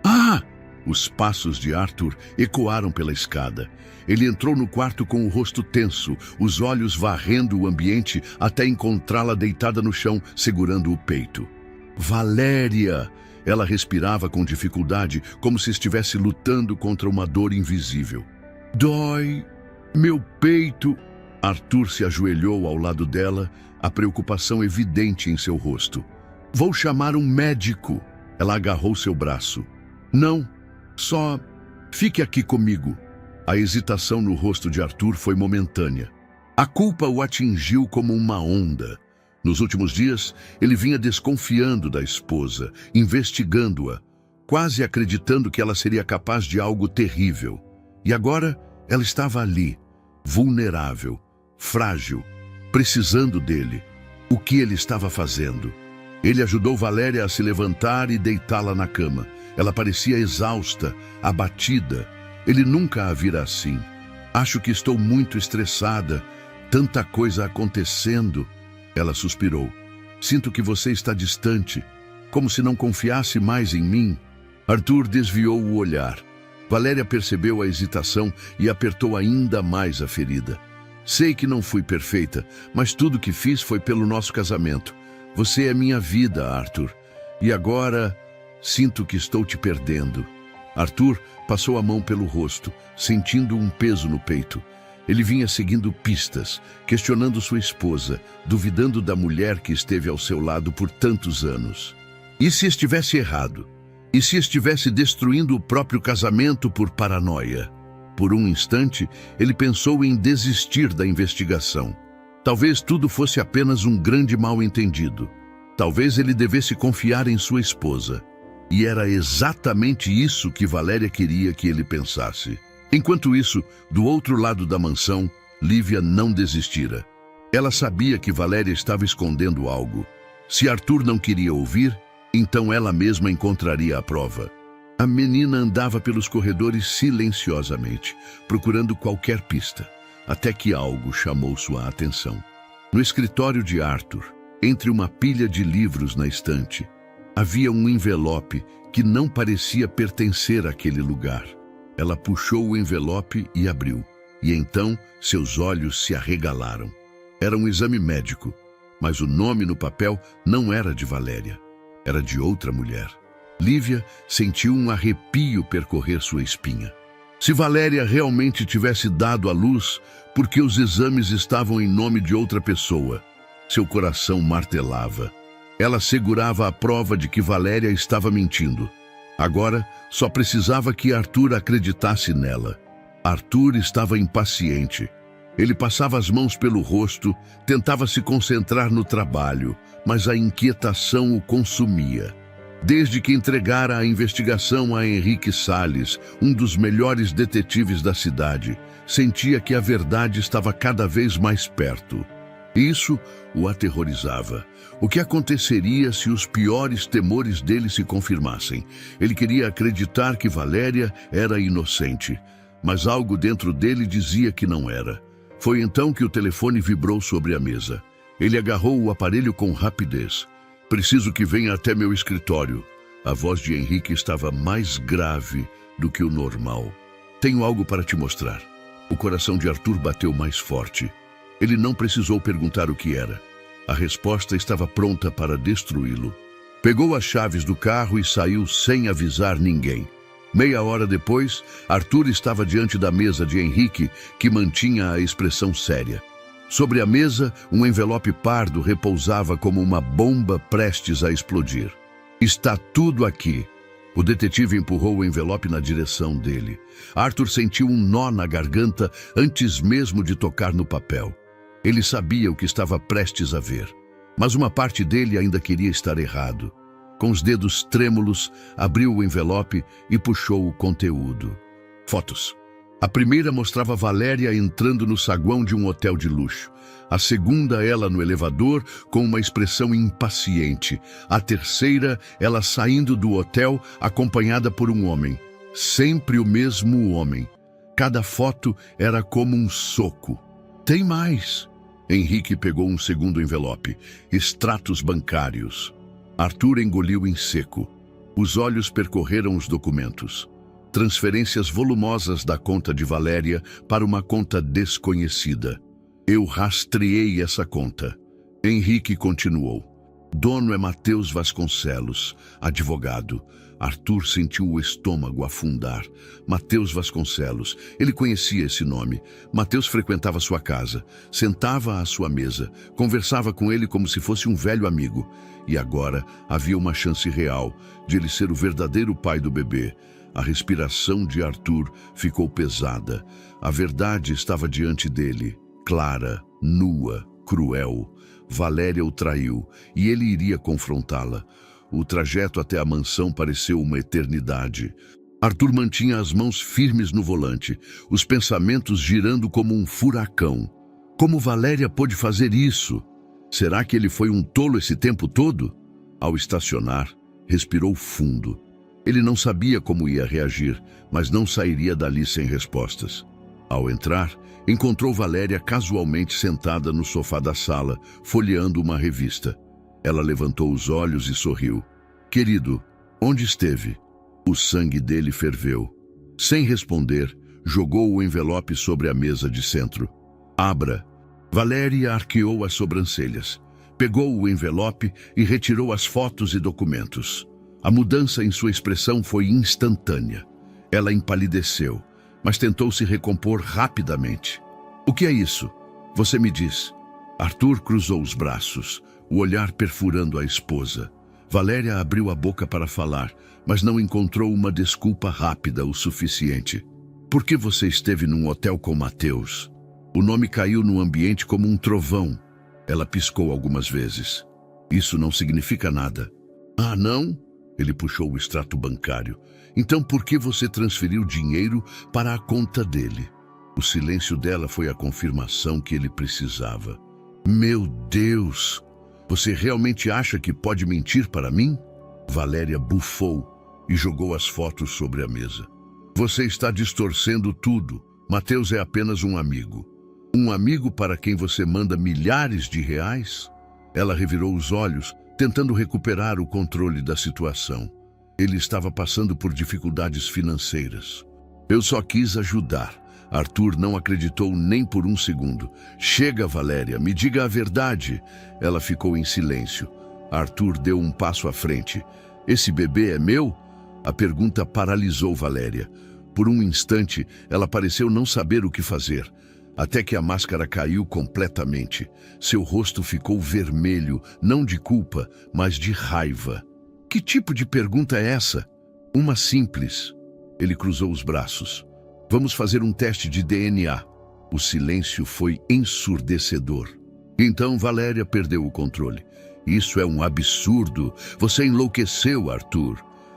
Speaker 1: "Ah!" Os passos de Arthur ecoaram pela escada. Ele entrou no quarto com o rosto tenso, os olhos varrendo o ambiente até encontrá-la deitada no chão, segurando o peito. Valéria! Ela respirava com dificuldade, como se estivesse lutando contra uma dor invisível. "Dói! Meu peito!" Arthur se ajoelhou ao lado dela, a preocupação evidente em seu rosto. "Vou chamar um médico." Ela agarrou seu braço. "Não, só fique aqui comigo." A hesitação no rosto de Arthur foi momentânea. A culpa o atingiu como uma onda. Nos últimos dias, ele vinha desconfiando da esposa, investigando-a, quase acreditando que ela seria capaz de algo terrível. E agora, ela estava ali, vulnerável, frágil, precisando dele. O que ele estava fazendo? Ele ajudou Valéria a se levantar e deitá-la na cama. Ela parecia exausta, abatida. Ele nunca a vira assim. "Acho que estou muito estressada. Tanta coisa acontecendo." Ela suspirou. "Sinto que você está distante, como se não confiasse mais em mim." Arthur desviou o olhar. Valéria percebeu a hesitação e apertou ainda mais a ferida. "Sei que não fui perfeita, mas tudo que fiz foi pelo nosso casamento. Você é minha vida, Arthur. E agora sinto que estou te perdendo." Arthur passou a mão pelo rosto, sentindo um peso no peito. Ele vinha seguindo pistas, questionando sua esposa, duvidando da mulher que esteve ao seu lado por tantos anos. E se estivesse errado? E se estivesse destruindo o próprio casamento por paranoia? Por um instante, ele pensou em desistir da investigação. Talvez tudo fosse apenas um grande mal-entendido. Talvez ele devesse confiar em sua esposa. E era exatamente isso que Valéria queria que ele pensasse. Enquanto isso, do outro lado da mansão, Lívia não desistira. Ela sabia que Valéria estava escondendo algo. Se Arthur não queria ouvir, então ela mesma encontraria a prova. A menina andava pelos corredores silenciosamente, procurando qualquer pista, até que algo chamou sua atenção. No escritório de Arthur, entre uma pilha de livros na estante, havia um envelope que não parecia pertencer àquele lugar. Ela puxou o envelope e abriu, e então seus olhos se arregalaram. Era um exame médico, mas o nome no papel não era de Valéria, era de outra mulher. Lívia sentiu um arrepio percorrer sua espinha. Se Valéria realmente tivesse dado à luz, por que os exames estavam em nome de outra pessoa? Seu coração martelava. Ela segurava a prova de que Valéria estava mentindo. Agora, só precisava que Arthur acreditasse nela. Arthur estava impaciente. Ele passava as mãos pelo rosto, tentava se concentrar no trabalho, mas a inquietação o consumia. Desde que entregara a investigação a Henrique Salles, um dos melhores detetives da cidade, sentia que a verdade estava cada vez mais perto. Isso o aterrorizava. O que aconteceria se os piores temores dele se confirmassem? Ele queria acreditar que Valéria era inocente, mas algo dentro dele dizia que não era. Foi então que o telefone vibrou sobre a mesa. Ele agarrou o aparelho com rapidez. "Preciso que venha até meu escritório." A voz de Henrique estava mais grave do que o normal. "Tenho algo para te mostrar." O coração de Arthur bateu mais forte. Ele não precisou perguntar o que era. A resposta estava pronta para destruí-lo. Pegou as chaves do carro e saiu sem avisar ninguém. Meia hora depois, Arthur estava diante da mesa de Henrique, que mantinha a expressão séria. Sobre a mesa, um envelope pardo repousava como uma bomba prestes a explodir. "Está tudo aqui." O detetive empurrou o envelope na direção dele. Arthur sentiu um nó na garganta antes mesmo de tocar no papel. Ele sabia o que estava prestes a ver, mas uma parte dele ainda queria estar errado. Com os dedos trêmulos, abriu o envelope e puxou o conteúdo. Fotos. A primeira mostrava Valéria entrando no saguão de um hotel de luxo. A segunda, ela no elevador, com uma expressão impaciente. A terceira, ela saindo do hotel, acompanhada por um homem. Sempre o mesmo homem. Cada foto era como um soco. Tem mais. Henrique pegou um segundo envelope. Extratos bancários. Arthur engoliu em seco. Os olhos percorreram os documentos. Transferências volumosas da conta de Valéria para uma conta desconhecida. Eu rastreei essa conta. Henrique continuou. Dono é Matheus Vasconcelos, advogado. Arthur sentiu o estômago afundar. Matheus Vasconcelos. Ele conhecia esse nome. Matheus frequentava sua casa, sentava à sua mesa, conversava com ele como se fosse um velho amigo. E agora havia uma chance real de ele ser o verdadeiro pai do bebê. A respiração de Arthur ficou pesada. A verdade estava diante dele, clara, nua, cruel. Valéria o traiu e ele iria confrontá-la. O trajeto até a mansão pareceu uma eternidade. Arthur mantinha as mãos firmes no volante, os pensamentos girando como um furacão. Como Valéria pôde fazer isso? Será que ele foi um tolo esse tempo todo? Ao estacionar, respirou fundo. Ele não sabia como ia reagir, mas não sairia dali sem respostas. Ao entrar, encontrou Valéria casualmente sentada no sofá da sala, folheando uma revista. Ela levantou os olhos e sorriu. Querido, onde esteve? O sangue dele ferveu. Sem responder, jogou o envelope sobre a mesa de centro. Abra. Valéria arqueou as sobrancelhas. Pegou o envelope e retirou as fotos e documentos. A mudança em sua expressão foi instantânea. Ela empalideceu, mas tentou se recompor rapidamente. O que é isso? Você me diz. Arthur cruzou os braços, o olhar perfurando a esposa. Valéria abriu a boca para falar, mas não encontrou uma desculpa rápida o suficiente. Por que você esteve num hotel com Matheus? O nome caiu no ambiente como um trovão. Ela piscou algumas vezes. Isso não significa nada. Ah, não? Ele puxou o extrato bancário. Então por que você transferiu dinheiro para a conta dele? O silêncio dela foi a confirmação que ele precisava. Meu Deus! Você realmente acha que pode mentir para mim? Valéria bufou e jogou as fotos sobre a mesa. Você está distorcendo tudo. Matheus é apenas um amigo. Um amigo para quem você manda milhares de reais? Ela revirou os olhos, tentando recuperar o controle da situação. Ele estava passando por dificuldades financeiras. Eu só quis ajudar. Arthur não acreditou nem por um segundo. Chega, Valéria, me diga a verdade. Ela ficou em silêncio. Arthur deu um passo à frente. Esse bebê é meu? A pergunta paralisou Valéria. Por um instante, ela pareceu não saber o que fazer. Até que a máscara caiu completamente. Seu rosto ficou vermelho, não de culpa, mas de raiva. Que tipo de pergunta é essa? Uma simples. Ele cruzou os braços. Vamos fazer um teste de DNA. O silêncio foi ensurdecedor. Então Valéria perdeu o controle. Isso é um absurdo. Você enlouqueceu, Arthur.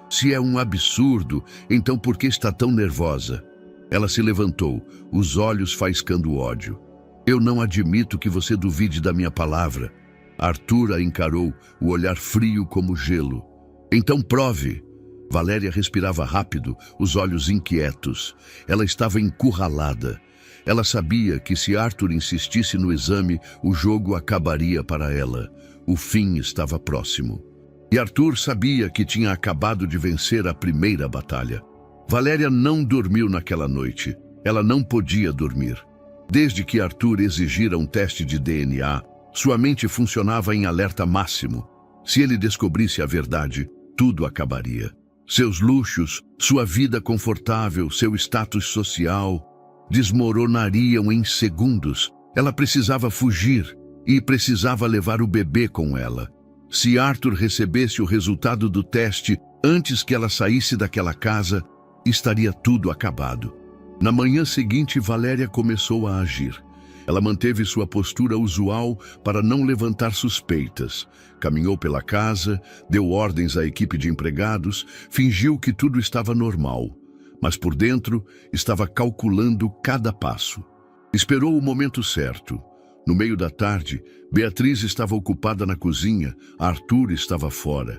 Speaker 1: Se é um absurdo, então por que está tão nervosa? Ela se levantou, os olhos faiscando ódio. Eu não admito que você duvide da minha palavra. Arthur a encarou, o olhar frio como gelo. Então prove. Valéria respirava rápido, os olhos inquietos. Ela estava encurralada. Ela sabia que se Arthur insistisse no exame, o jogo acabaria para ela. O fim estava próximo. E Arthur sabia que tinha acabado de vencer a primeira batalha. Valéria não dormiu naquela noite. Ela não podia dormir. Desde que Arthur exigira um teste de DNA, sua mente funcionava em alerta máximo. Se ele descobrisse a verdade, tudo acabaria. Seus luxos, sua vida confortável, seu status social desmoronariam em segundos. Ela precisava fugir e precisava levar o bebê com ela. Se Arthur recebesse o resultado do teste antes que ela saísse daquela casa, estaria tudo acabado. Na manhã seguinte, Valéria começou a agir. Ela manteve sua postura usual para não levantar suspeitas. Caminhou pela casa, deu ordens à equipe de empregados, fingiu que tudo estava normal. Mas por dentro, estava calculando cada passo. Esperou o momento certo. No meio da tarde, Beatriz estava ocupada na cozinha, Arthur estava fora.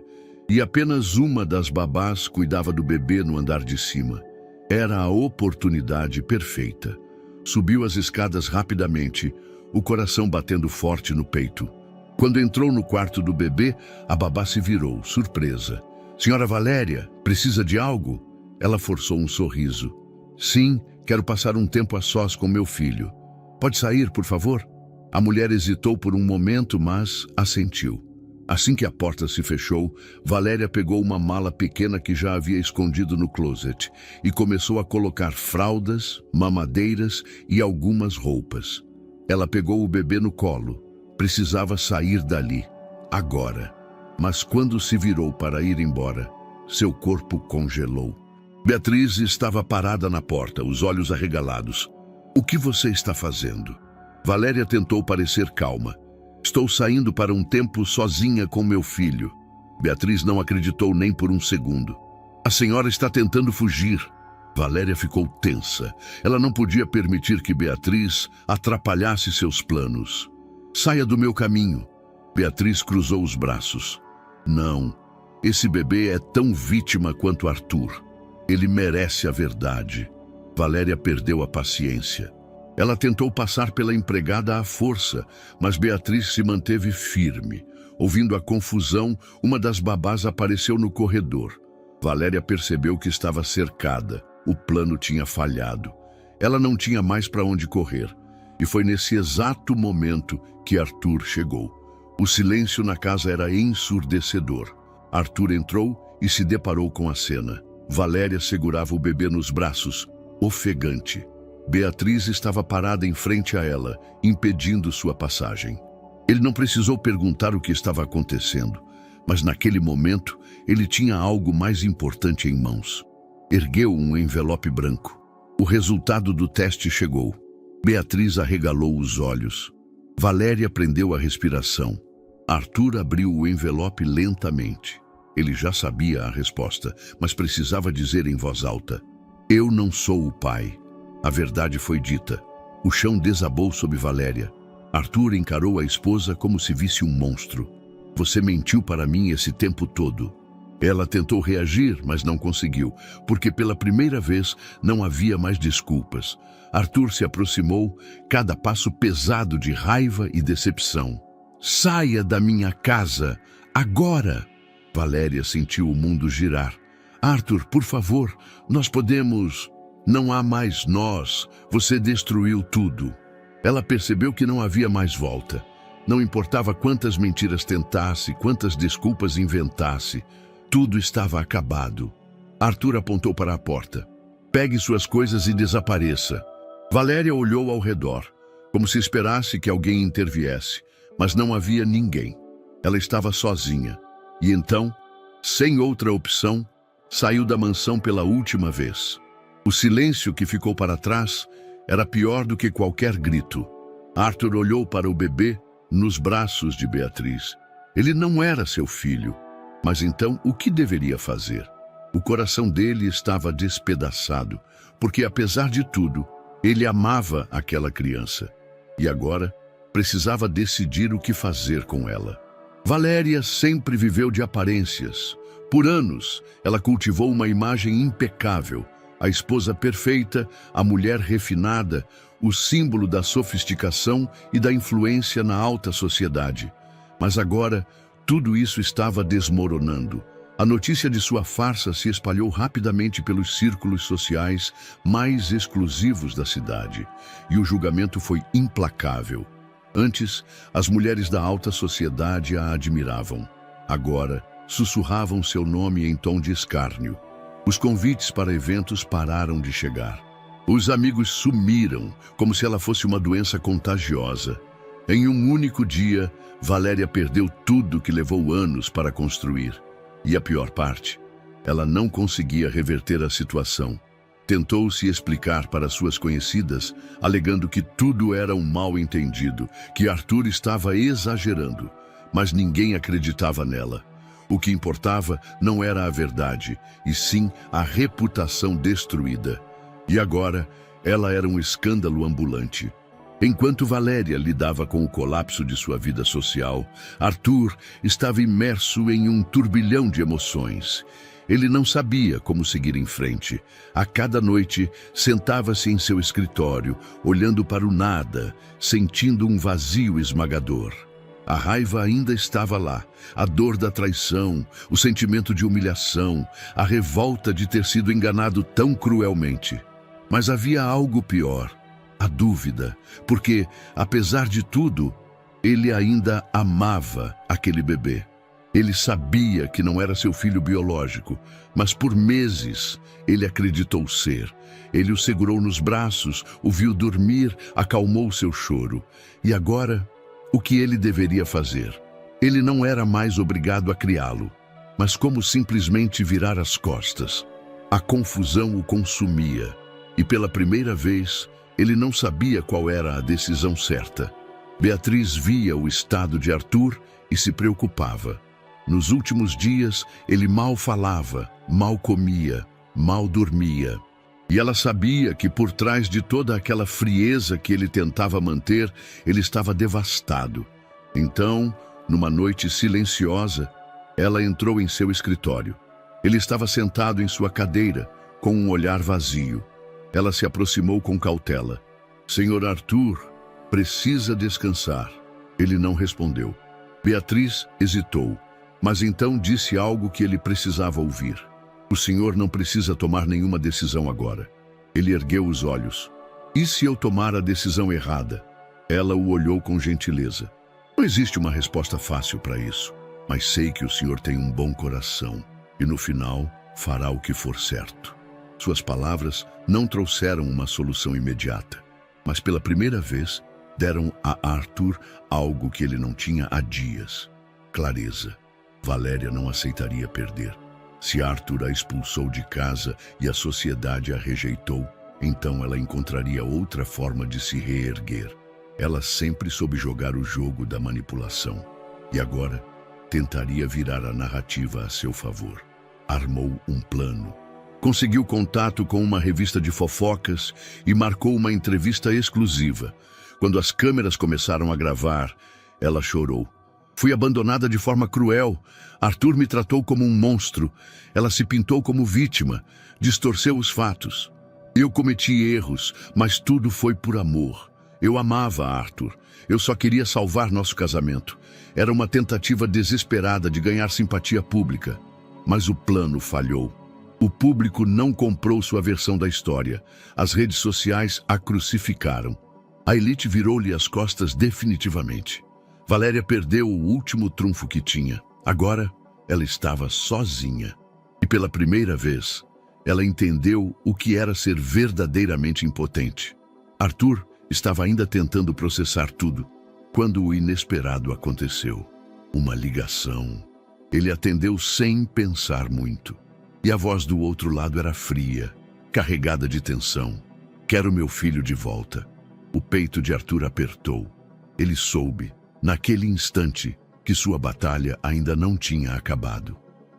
Speaker 1: E apenas uma das babás cuidava do bebê no andar de cima. Era a oportunidade perfeita. Subiu as escadas rapidamente, o coração batendo forte no peito. Quando entrou no quarto do bebê, a babá se virou, surpresa. Senhora Valéria, precisa de algo? Ela forçou um sorriso. Sim, quero passar um tempo a sós com meu filho. Pode sair, por favor? A mulher hesitou por um momento, mas assentiu. Assim que a porta se fechou, Valéria pegou uma mala pequena que já havia escondido no closet e começou a colocar fraldas, mamadeiras e algumas roupas. Ela pegou o bebê no colo. Precisava sair dali, agora. Mas quando se virou para ir embora, seu corpo congelou. Beatriz estava parada na porta, os olhos arregalados. O que você está fazendo? Valéria tentou parecer calma. Estou saindo para um tempo sozinha com meu filho. Beatriz não acreditou nem por um segundo. A senhora está tentando fugir. Valéria ficou tensa. Ela não podia permitir que Beatriz atrapalhasse seus planos. Saia do meu caminho. Beatriz cruzou os braços. Não, esse bebê é tão vítima quanto Arthur. Ele merece a verdade. Valéria perdeu a paciência. Ela tentou passar pela empregada à força, mas Beatriz se manteve firme. Ouvindo a confusão, uma das babás apareceu no corredor. Valéria percebeu que estava cercada. O plano tinha falhado. Ela não tinha mais para onde correr. E foi nesse exato momento que Arthur chegou. O silêncio na casa era ensurdecedor. Arthur entrou e se deparou com a cena. Valéria segurava o bebê nos braços, ofegante. Beatriz estava parada em frente a ela, impedindo sua passagem. Ele não precisou perguntar o que estava acontecendo, mas naquele momento ele tinha algo mais importante em mãos. Ergueu um envelope branco. O resultado do teste chegou. Beatriz arregalou os olhos. Valéria prendeu a respiração. Arthur abriu o envelope lentamente. Ele já sabia a resposta, mas precisava dizer em voz alta: "Eu não sou o pai." A verdade foi dita. O chão desabou sob Valéria. Arthur encarou a esposa como se visse um monstro. "Você mentiu para mim esse tempo todo." Ela tentou reagir, mas não conseguiu, porque pela primeira vez não havia mais desculpas. Arthur se aproximou, cada passo pesado de raiva e decepção. "Saia da minha casa, agora!" Valéria sentiu o mundo girar. "Arthur, por favor, nós podemos..." "Não há mais nós, você destruiu tudo." Ela percebeu que não havia mais volta. Não importava quantas mentiras tentasse, quantas desculpas inventasse, tudo estava acabado. Arthur apontou para a porta. "Pegue suas coisas e desapareça." Valéria olhou ao redor, como se esperasse que alguém interviesse, mas não havia ninguém. Ela estava sozinha. E então, sem outra opção, saiu da mansão pela última vez. O silêncio que ficou para trás era pior do que qualquer grito. Arthur olhou para o bebê nos braços de Beatriz. Ele não era seu filho, mas então o que deveria fazer? O coração dele estava despedaçado, porque apesar de tudo, ele amava aquela criança. E agora precisava decidir o que fazer com ela. Valéria sempre viveu de aparências. Por anos, ela cultivou uma imagem impecável. A esposa perfeita, a mulher refinada, o símbolo da sofisticação e da influência na alta sociedade. Mas agora, tudo isso estava desmoronando. A notícia de sua farsa se espalhou rapidamente pelos círculos sociais mais exclusivos da cidade, e o julgamento foi implacável. Antes, as mulheres da alta sociedade a admiravam. Agora, sussurravam seu nome em tom de escárnio. Os convites para eventos pararam de chegar. Os amigos sumiram, como se ela fosse uma doença contagiosa. Em um único dia, Valéria perdeu tudo que levou anos para construir. E a pior parte, ela não conseguia reverter a situação. Tentou se explicar para suas conhecidas, alegando que tudo era um mal-entendido, que Arthur estava exagerando, mas ninguém acreditava nela. O que importava não era a verdade, e sim a reputação destruída. E agora, ela era um escândalo ambulante. Enquanto Valéria lidava com o colapso de sua vida social, Arthur estava imerso em um turbilhão de emoções. Ele não sabia como seguir em frente. A cada noite, sentava-se em seu escritório, olhando para o nada, sentindo um vazio esmagador. A raiva ainda estava lá, a dor da traição, o sentimento de humilhação, a revolta de ter sido enganado tão cruelmente. Mas havia algo pior, a dúvida, porque, apesar de tudo, ele ainda amava aquele bebê. Ele sabia que não era seu filho biológico, mas por meses ele acreditou ser. Ele o segurou nos braços, o viu dormir, acalmou seu choro. E agora, o que ele deveria fazer? Ele não era mais obrigado a criá-lo, mas como simplesmente virar as costas. A confusão o consumia, e pela primeira vez, ele não sabia qual era a decisão certa. Beatriz via o estado de Arthur e se preocupava. Nos últimos dias, ele mal falava, mal comia, mal dormia. E ela sabia que por trás de toda aquela frieza que ele tentava manter, ele estava devastado. Então, numa noite silenciosa, ela entrou em seu escritório. Ele estava sentado em sua cadeira, com um olhar vazio. Ela se aproximou com cautela. "Senhor Arthur, precisa descansar." Ele não respondeu. Beatriz hesitou, mas então disse algo que ele precisava ouvir. "O senhor não precisa tomar nenhuma decisão agora." Ele ergueu os olhos. "E se eu tomar a decisão errada?" Ela o olhou com gentileza. "Não existe uma resposta fácil para isso, mas sei que o senhor tem um bom coração e no final fará o que for certo." Suas palavras não trouxeram uma solução imediata, mas pela primeira vez deram a Arthur algo que ele não tinha há dias: clareza. Valéria não aceitaria perder. Se Arthur a expulsou de casa e a sociedade a rejeitou, então ela encontraria outra forma de se reerguer. Ela sempre soube jogar o jogo da manipulação, e agora tentaria virar a narrativa a seu favor. Armou um plano. Conseguiu contato com uma revista de fofocas e marcou uma entrevista exclusiva. Quando as câmeras começaram a gravar, ela chorou. "Fui abandonada de forma cruel. Arthur me tratou como um monstro. Ela se pintou como vítima, distorceu os fatos. Eu cometi erros, mas tudo foi por amor. Eu amava Arthur. Eu só queria salvar nosso casamento. Era uma tentativa desesperada de ganhar simpatia pública. Mas o plano falhou. O público não comprou sua versão da história. As redes sociais a crucificaram. A elite virou-lhe as costas definitivamente. Valéria perdeu o último trunfo que tinha. Agora, ela estava sozinha. E pela primeira vez, ela entendeu o que era ser verdadeiramente impotente. Arthur estava ainda tentando processar tudo, quando o inesperado aconteceu. Uma ligação. Ele atendeu sem pensar muito. E a voz do outro lado era fria, carregada de tensão. "Quero meu filho de volta." O peito de Arthur apertou. Ele soube, naquele instante, que sua batalha ainda não tinha acabado.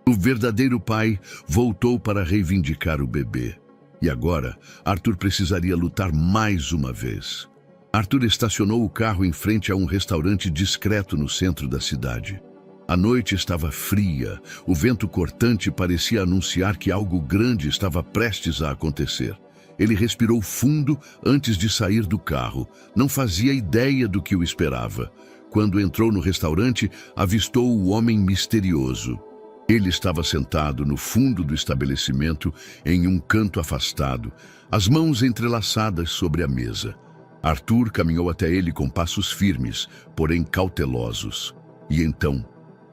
Speaker 1: O verdadeiro pai voltou para reivindicar o bebê. E agora, Arthur precisaria lutar mais uma vez. Arthur estacionou o carro em frente a um restaurante discreto no centro da cidade. A noite estava fria, o vento cortante parecia anunciar que algo grande estava prestes a acontecer. Ele respirou fundo antes de sair do carro. Não fazia ideia do que o esperava. Quando entrou no restaurante, avistou o homem misterioso. Ele estava sentado no fundo do estabelecimento, em um canto afastado, as mãos entrelaçadas sobre a mesa. Arthur caminhou até ele com passos firmes, porém cautelosos. E então,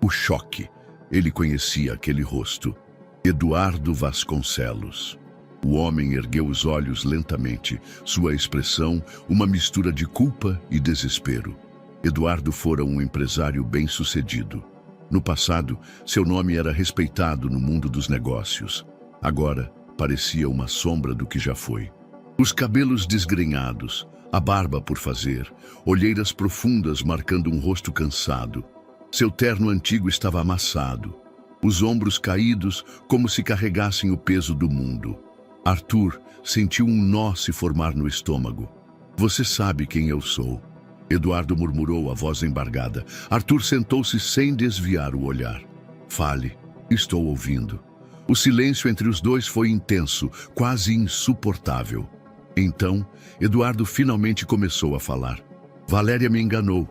Speaker 1: o choque. Ele conhecia aquele rosto. Eduardo Vasconcelos. O homem ergueu os olhos lentamente, sua expressão uma mistura de culpa e desespero. Eduardo fora um empresário bem-sucedido. No passado, seu nome era respeitado no mundo dos negócios. Agora, parecia uma sombra do que já foi. Os cabelos desgrenhados, a barba por fazer, olheiras profundas marcando um rosto cansado. Seu terno antigo estava amassado, os ombros caídos como se carregassem o peso do mundo. Arthur sentiu um nó se formar no estômago. Você sabe quem eu sou. Eduardo murmurou, a voz embargada. Arthur sentou-se sem desviar o olhar. Fale, estou ouvindo. O silêncio entre os dois foi intenso, quase insuportável. Então, Eduardo finalmente começou a falar. Valéria me enganou.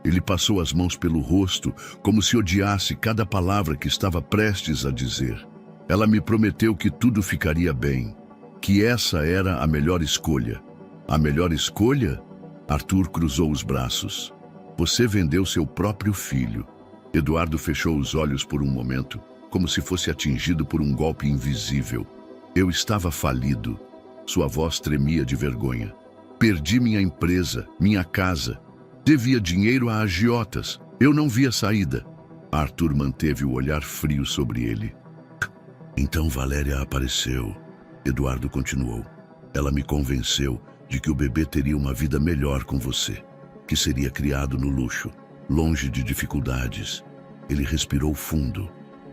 Speaker 1: Ele passou as mãos pelo rosto, como se odiasse cada palavra que estava prestes a dizer. Ela me prometeu que tudo ficaria bem, que essa era a melhor escolha. A melhor escolha? Arthur cruzou os braços. Você vendeu seu próprio filho. Eduardo fechou os olhos por um momento, como se fosse atingido por um golpe invisível. Eu estava falido. Sua voz tremia de vergonha. Perdi minha empresa, minha casa. Devia dinheiro a agiotas. Eu não via saída. Arthur manteve o olhar frio sobre ele. Então Valéria apareceu. Eduardo continuou. Ela me convenceu de que o bebê teria uma vida melhor com você, que seria criado no luxo, longe de dificuldades. Ele respirou fundo,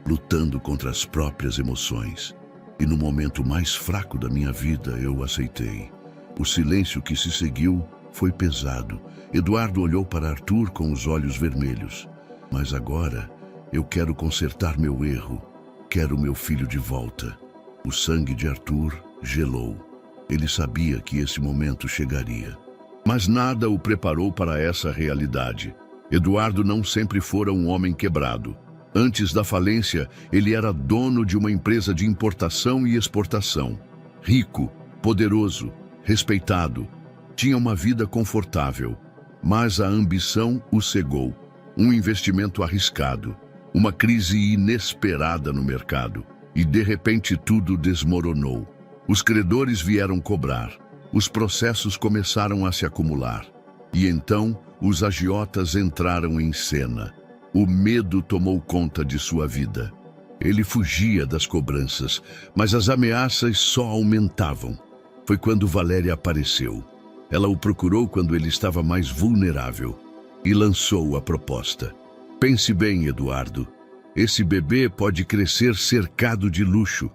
Speaker 1: lutando contra as próprias emoções. E no momento mais fraco da minha vida, eu aceitei. O silêncio que se seguiu foi pesado. Eduardo olhou para Arthur com os olhos vermelhos. Mas agora, eu quero consertar meu erro. Quero meu filho de volta. O sangue de Arthur gelou. Ele sabia que esse momento chegaria. Mas nada o preparou para essa realidade. Eduardo não sempre fora um homem quebrado. Antes da falência, ele era dono de uma empresa de importação e exportação. Rico, poderoso, respeitado. Tinha uma vida confortável. Mas a ambição o cegou. Um investimento arriscado. Uma crise inesperada no mercado. E de repente tudo desmoronou. Os credores vieram cobrar. Os processos começaram a se acumular. E então, os agiotas entraram em cena. O medo tomou conta de sua vida. Ele fugia das cobranças, mas as ameaças só aumentavam. Foi quando Valéria apareceu. Ela o procurou quando ele estava mais vulnerável e lançou a proposta. Pense bem, Eduardo. Esse bebê pode crescer cercado de luxo,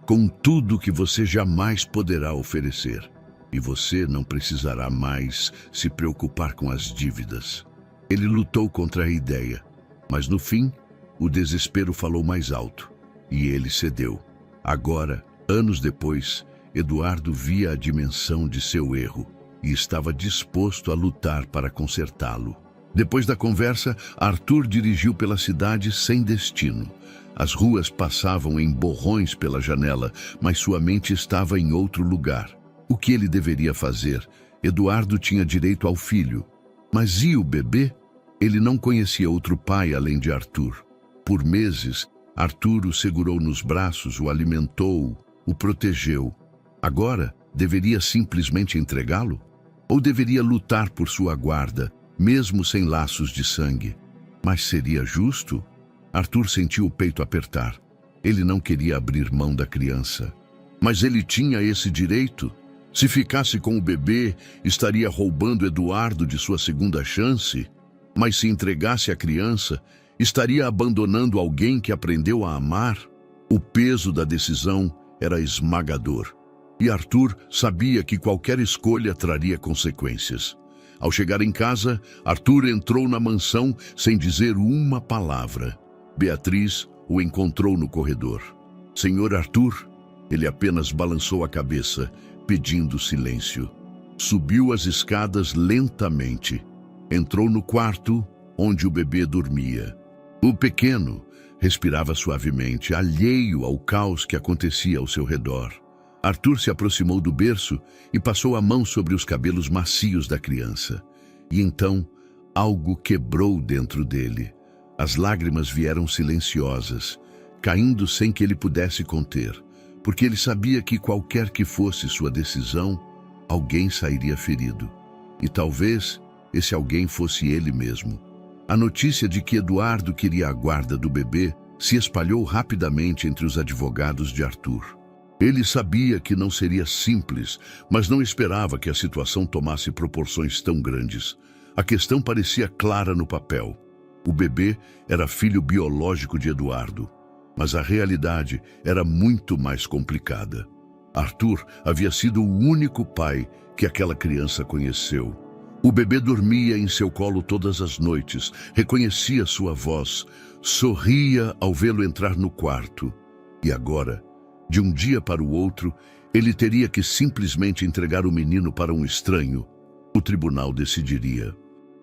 Speaker 1: com tudo que você jamais poderá oferecer. E você não precisará mais se preocupar com as dívidas. Ele lutou contra a ideia, mas no fim, o desespero falou mais alto, e ele cedeu. Agora, anos depois, Eduardo via a dimensão de seu erro e estava disposto a lutar para consertá-lo. Depois da conversa, Arthur dirigiu pela cidade sem destino. As ruas passavam em borrões pela janela, mas sua mente estava em outro lugar. O que ele deveria fazer? Eduardo tinha direito ao filho. Mas e o bebê? Ele não conhecia outro pai além de Arthur. Por meses, Arthur o segurou nos braços, o alimentou, o protegeu. Agora, deveria simplesmente entregá-lo? Ou deveria lutar por sua guarda, mesmo sem laços de sangue? Mas seria justo? Arthur sentiu o peito apertar. Ele não queria abrir mão da criança. Mas ele tinha esse direito? Se ficasse com o bebê, estaria roubando Eduardo de sua segunda chance? Mas se entregasse a criança, estaria abandonando alguém que aprendeu a amar? O peso da decisão era esmagador. E Arthur sabia que qualquer escolha traria consequências. Ao chegar em casa, Arthur entrou na mansão sem dizer uma palavra. Beatriz o encontrou no corredor. Senhor Arthur, ele apenas balançou a cabeça, pedindo silêncio. Subiu as escadas lentamente. Entrou no quarto onde o bebê dormia. O pequeno respirava suavemente, alheio ao caos que acontecia ao seu redor. Arthur se aproximou do berço e passou a mão sobre os cabelos macios da criança. E então, algo quebrou dentro dele. As lágrimas vieram silenciosas, caindo sem que ele pudesse conter, porque ele sabia que qualquer que fosse sua decisão, alguém sairia ferido. E talvez esse alguém fosse ele mesmo. A notícia de que Eduardo queria a guarda do bebê se espalhou rapidamente entre os advogados de Arthur. Ele sabia que não seria simples, mas não esperava que a situação tomasse proporções tão grandes. A questão parecia clara no papel. O bebê era filho biológico de Eduardo, mas a realidade era muito mais complicada. Arthur havia sido o único pai que aquela criança conheceu. O bebê dormia em seu colo todas as noites, reconhecia sua voz, sorria ao vê-lo entrar no quarto. E agora, de um dia para o outro, ele teria que simplesmente entregar o menino para um estranho. O tribunal decidiria.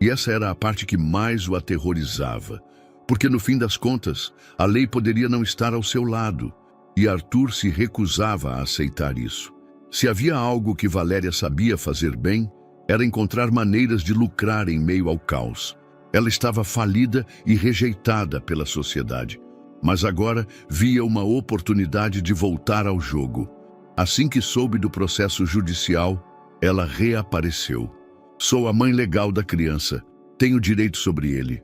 Speaker 1: E essa era a parte que mais o aterrorizava, porque no fim das contas, a lei poderia não estar ao seu lado, e Arthur se recusava a aceitar isso. Se havia algo que Valéria sabia fazer bem, era encontrar maneiras de lucrar em meio ao caos. Ela estava falida e rejeitada pela sociedade, mas agora via uma oportunidade de voltar ao jogo. Assim que soube do processo judicial, ela reapareceu. Sou a mãe legal da criança, tenho direito sobre ele.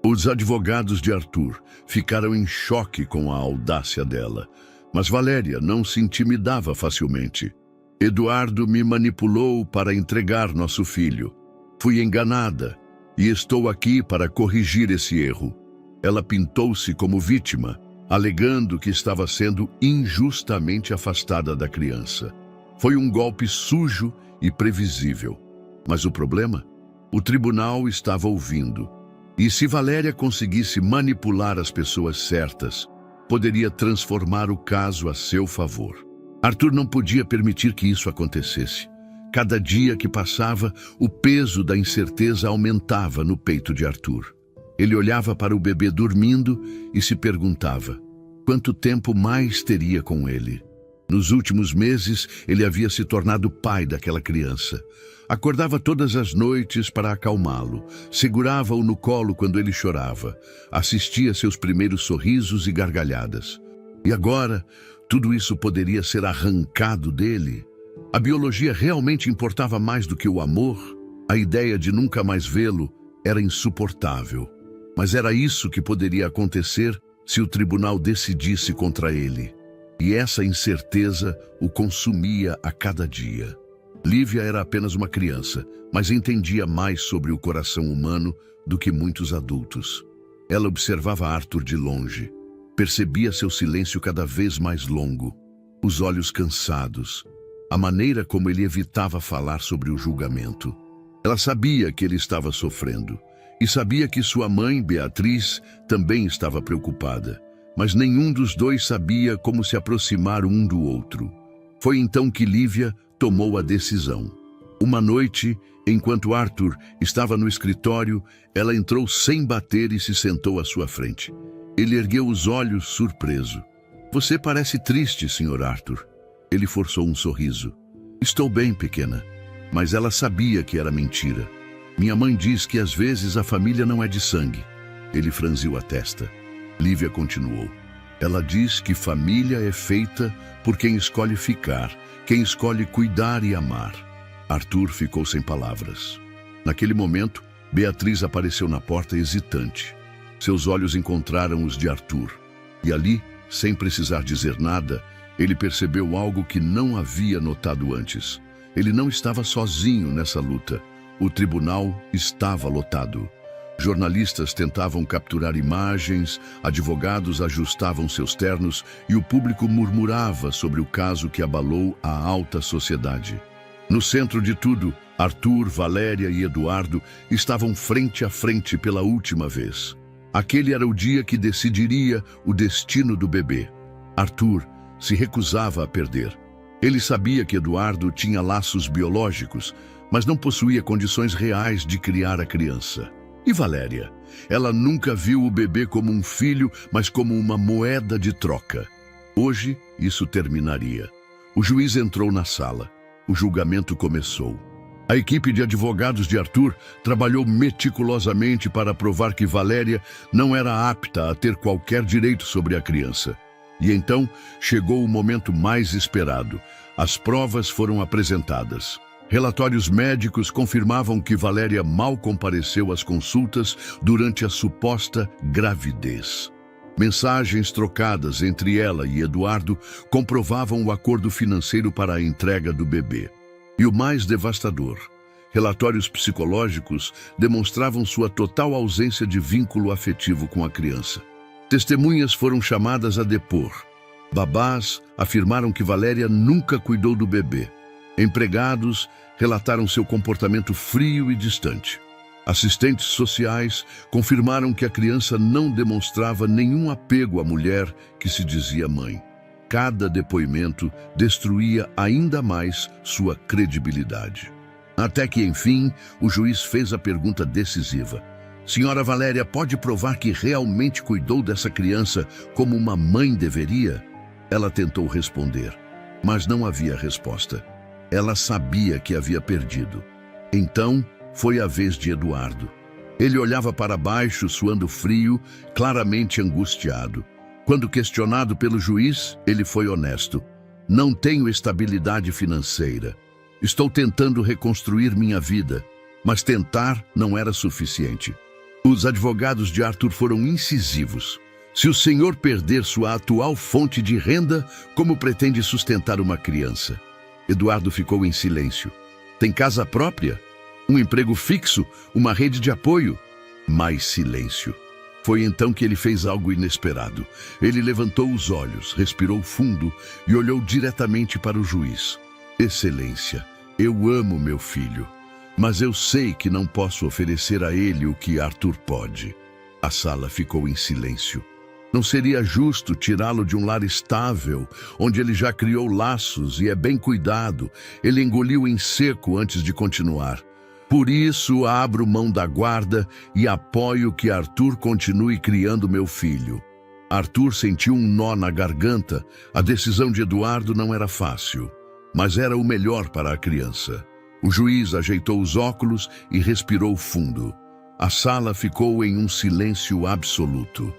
Speaker 1: Os advogados de Arthur ficaram em choque com a audácia dela, mas Valéria não se intimidava facilmente. Eduardo me manipulou para entregar nosso filho. Fui enganada e estou aqui para corrigir esse erro. Ela pintou-se como vítima, alegando que estava sendo injustamente afastada da criança. Foi um golpe sujo e previsível. Mas o problema? O tribunal estava ouvindo. E se Valéria conseguisse manipular as pessoas certas, poderia transformar o caso a seu favor. Arthur não podia permitir que isso acontecesse. Cada dia que passava, o peso da incerteza aumentava no peito de Arthur. Ele olhava para o bebê dormindo e se perguntava quanto tempo mais teria com ele. Nos últimos meses, ele havia se tornado pai daquela criança. Acordava todas as noites para acalmá-lo, segurava-o no colo quando ele chorava, assistia seus primeiros sorrisos e gargalhadas. E agora, tudo isso poderia ser arrancado dele? A biologia realmente importava mais do que o amor? A ideia de nunca mais vê-lo era insuportável. Mas era isso que poderia acontecer se o tribunal decidisse contra ele. E essa incerteza o consumia a cada dia. Lívia era apenas uma criança, mas entendia mais sobre o coração humano do que muitos adultos. Ela observava Arthur de longe. Percebia seu silêncio cada vez mais longo, os olhos cansados, a maneira como ele evitava falar sobre o julgamento. Ela sabia que ele estava sofrendo e sabia que sua mãe, Beatriz, também estava preocupada, mas nenhum dos dois sabia como se aproximar um do outro. Foi então que Lívia tomou a decisão. Uma noite, enquanto Arthur estava no escritório, ela entrou sem bater e se sentou à sua frente. Ele ergueu os olhos, surpreso. Você parece triste, Sr. Arthur. Ele forçou um sorriso. Estou bem, pequena. Mas ela sabia que era mentira. Minha mãe diz que às vezes a família não é de sangue. Ele franziu a testa. Lívia continuou. Ela diz que família é feita por quem escolhe ficar, quem escolhe cuidar e amar. Arthur ficou sem palavras. Naquele momento, Beatriz apareceu na porta hesitante. Seus olhos encontraram os de Arthur. E ali, sem precisar dizer nada, ele percebeu algo que não havia notado antes. Ele não estava sozinho nessa luta. O tribunal estava lotado. Jornalistas tentavam capturar imagens, advogados ajustavam seus ternos e o público murmurava sobre o caso que abalou a alta sociedade. No centro de tudo, Arthur, Valéria e Eduardo estavam frente a frente pela última vez. Aquele era o dia que decidiria o destino do bebê. Arthur se recusava a perder. Ele sabia que Eduardo tinha laços biológicos, mas não possuía condições reais de criar a criança. E Valéria? Ela nunca viu o bebê como um filho, mas como uma moeda de troca. Hoje, isso terminaria. O juiz entrou na sala. O julgamento começou. A equipe de advogados de Arthur trabalhou meticulosamente para provar que Valéria não era apta a ter qualquer direito sobre a criança. E então chegou o momento mais esperado. As provas foram apresentadas. Relatórios médicos confirmavam que Valéria mal compareceu às consultas durante a suposta gravidez. Mensagens trocadas entre ela e Eduardo comprovavam o acordo financeiro para a entrega do bebê. E o mais devastador, relatórios psicológicos demonstravam sua total ausência de vínculo afetivo com a criança. Testemunhas foram chamadas a depor. Babás afirmaram que Valéria nunca cuidou do bebê. Empregados relataram seu comportamento frio e distante. Assistentes sociais confirmaram que a criança não demonstrava nenhum apego à mulher que se dizia mãe. Cada depoimento destruía ainda mais sua credibilidade. Até que, enfim, o juiz fez a pergunta decisiva. Senhora Valéria pode provar que realmente cuidou dessa criança como uma mãe deveria? Ela tentou responder, mas não havia resposta. Ela sabia que havia perdido. Então, foi a vez de Eduardo. Ele olhava para baixo, suando frio, claramente angustiado. Quando questionado pelo juiz, ele foi honesto. Não tenho estabilidade financeira. Estou tentando reconstruir minha vida, mas tentar não era suficiente. Os advogados de Arthur foram incisivos. Se o senhor perder sua atual fonte de renda, como pretende sustentar uma criança? Eduardo ficou em silêncio. Tem casa própria? Um emprego fixo? Uma rede de apoio? Mais silêncio. Foi então que ele fez algo inesperado. Ele levantou os olhos, respirou fundo e olhou diretamente para o juiz. Excelência, eu amo meu filho, mas eu sei que não posso oferecer a ele o que Arthur pode. A sala ficou em silêncio. Não seria justo tirá-lo de um lar estável, onde ele já criou laços e é bem cuidado. Ele engoliu em seco antes de continuar. Por isso, abro mão da guarda e apoio que Arthur continue criando meu filho. Arthur sentiu um nó na garganta. A decisão de Eduardo não era fácil, mas era o melhor para a criança. O juiz ajeitou os óculos e respirou fundo. A sala ficou em um silêncio absoluto.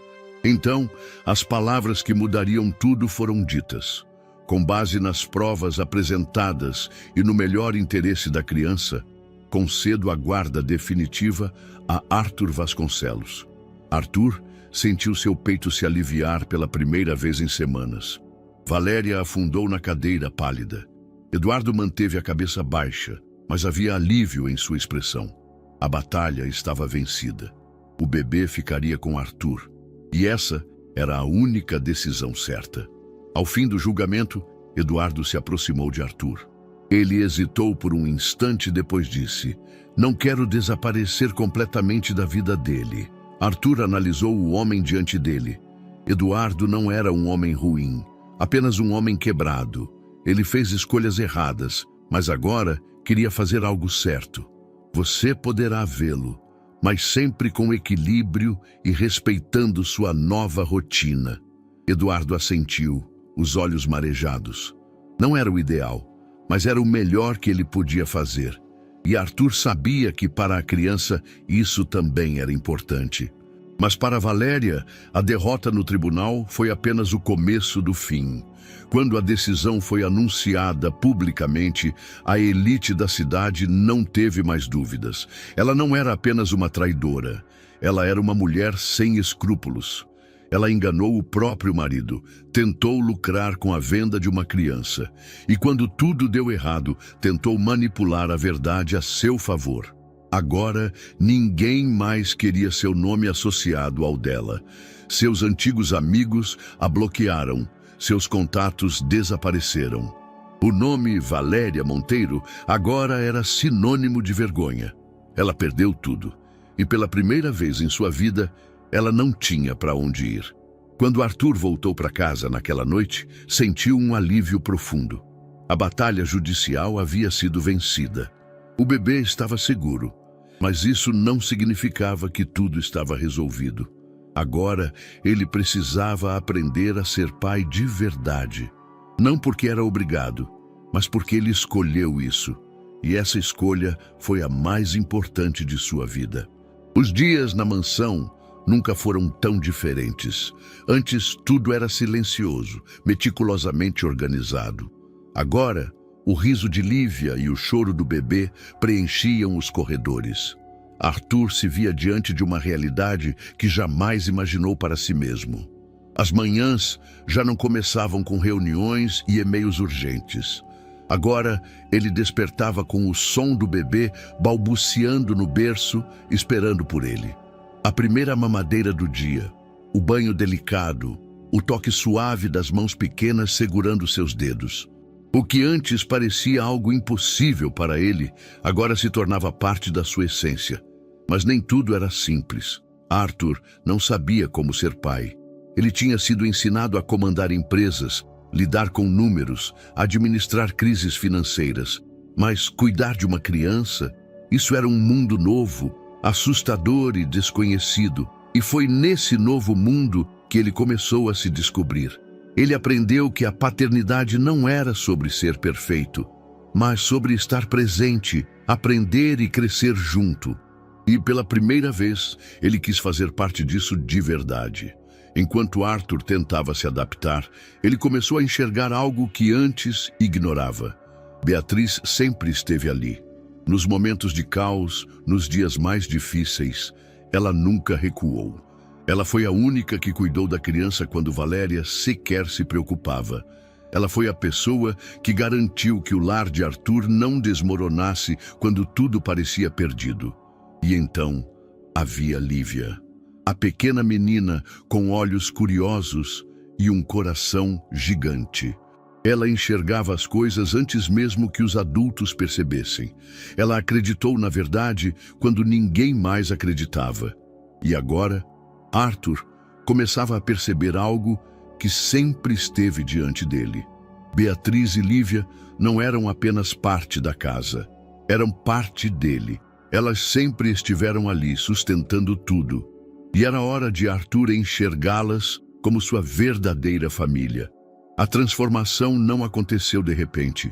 Speaker 1: Então, as palavras que mudariam tudo foram ditas. Com base nas provas apresentadas e no melhor interesse da criança, concedo a guarda definitiva a Arthur Vasconcelos. Arthur sentiu seu peito se aliviar pela primeira vez em semanas. Valéria afundou na cadeira pálida. Eduardo manteve a cabeça baixa, mas havia alívio em sua expressão. A batalha estava vencida. O bebê ficaria com Arthur. E essa era a única decisão certa. Ao fim do julgamento, Eduardo se aproximou de Arthur. Ele hesitou por um instante e depois disse: não quero desaparecer completamente da vida dele. Arthur analisou o homem diante dele. Eduardo não era um homem ruim, apenas um homem quebrado. Ele fez escolhas erradas, mas agora queria fazer algo certo. Você poderá vê-lo, mas sempre com equilíbrio e respeitando sua nova rotina. Eduardo assentiu, os olhos marejados. Não era o ideal, mas era o melhor que ele podia fazer. E Arthur sabia que para a criança isso também era importante. Mas para Valéria, a derrota no tribunal foi apenas o começo do fim. Quando a decisão foi anunciada publicamente, a elite da cidade não teve mais dúvidas. Ela não era apenas uma traidora, ela era uma mulher sem escrúpulos. Ela enganou o próprio marido, tentou lucrar com a venda de uma criança. E quando tudo deu errado, tentou manipular a verdade a seu favor. Agora, ninguém mais queria seu nome associado ao dela. Seus antigos amigos a bloquearam, seus contatos desapareceram. O nome Valéria Monteiro agora era sinônimo de vergonha. Ela perdeu tudo, e pela primeira vez em sua vida, ela não tinha para onde ir. Quando Arthur voltou para casa naquela noite, sentiu um alívio profundo. A batalha judicial havia sido vencida. O bebê estava seguro, mas isso não significava que tudo estava resolvido. Agora, ele precisava aprender a ser pai de verdade. Não porque era obrigado, mas porque ele escolheu isso. E essa escolha foi a mais importante de sua vida. Os dias na mansão nunca foram tão diferentes. Antes, tudo era silencioso, meticulosamente organizado. Agora, o riso de Lívia e o choro do bebê preenchiam os corredores. Arthur se via diante de uma realidade que jamais imaginou para si mesmo. As manhãs já não começavam com reuniões e e-mails urgentes. Agora, ele despertava com o som do bebê balbuciando no berço, esperando por ele. A primeira mamadeira do dia, o banho delicado, o toque suave das mãos pequenas segurando seus dedos. O que antes parecia algo impossível para ele, agora se tornava parte da sua essência. Mas nem tudo era simples. Arthur não sabia como ser pai. Ele tinha sido ensinado a comandar empresas, lidar com números, administrar crises financeiras. Mas cuidar de uma criança, isso era um mundo novo, assustador e desconhecido. E foi nesse novo mundo que ele começou a se descobrir. Ele aprendeu que a paternidade não era sobre ser perfeito, mas sobre estar presente, aprender e crescer junto. E pela primeira vez, ele quis fazer parte disso de verdade. Enquanto Arthur tentava se adaptar, ele começou a enxergar algo que antes ignorava. Beatriz sempre esteve ali. Nos momentos de caos, nos dias mais difíceis, ela nunca recuou. Ela foi a única que cuidou da criança quando Valéria sequer se preocupava. Ela foi a pessoa que garantiu que o lar de Arthur não desmoronasse quando tudo parecia perdido. E então havia Lívia, a pequena menina com olhos curiosos e um coração gigante. Ela enxergava as coisas antes mesmo que os adultos percebessem. Ela acreditou na verdade quando ninguém mais acreditava. E agora, Arthur começava a perceber algo que sempre esteve diante dele. Beatriz e Lívia não eram apenas parte da casa, eram parte dele. Elas sempre estiveram ali, sustentando tudo. E era hora de Arthur enxergá-las como sua verdadeira família. A transformação não aconteceu de repente.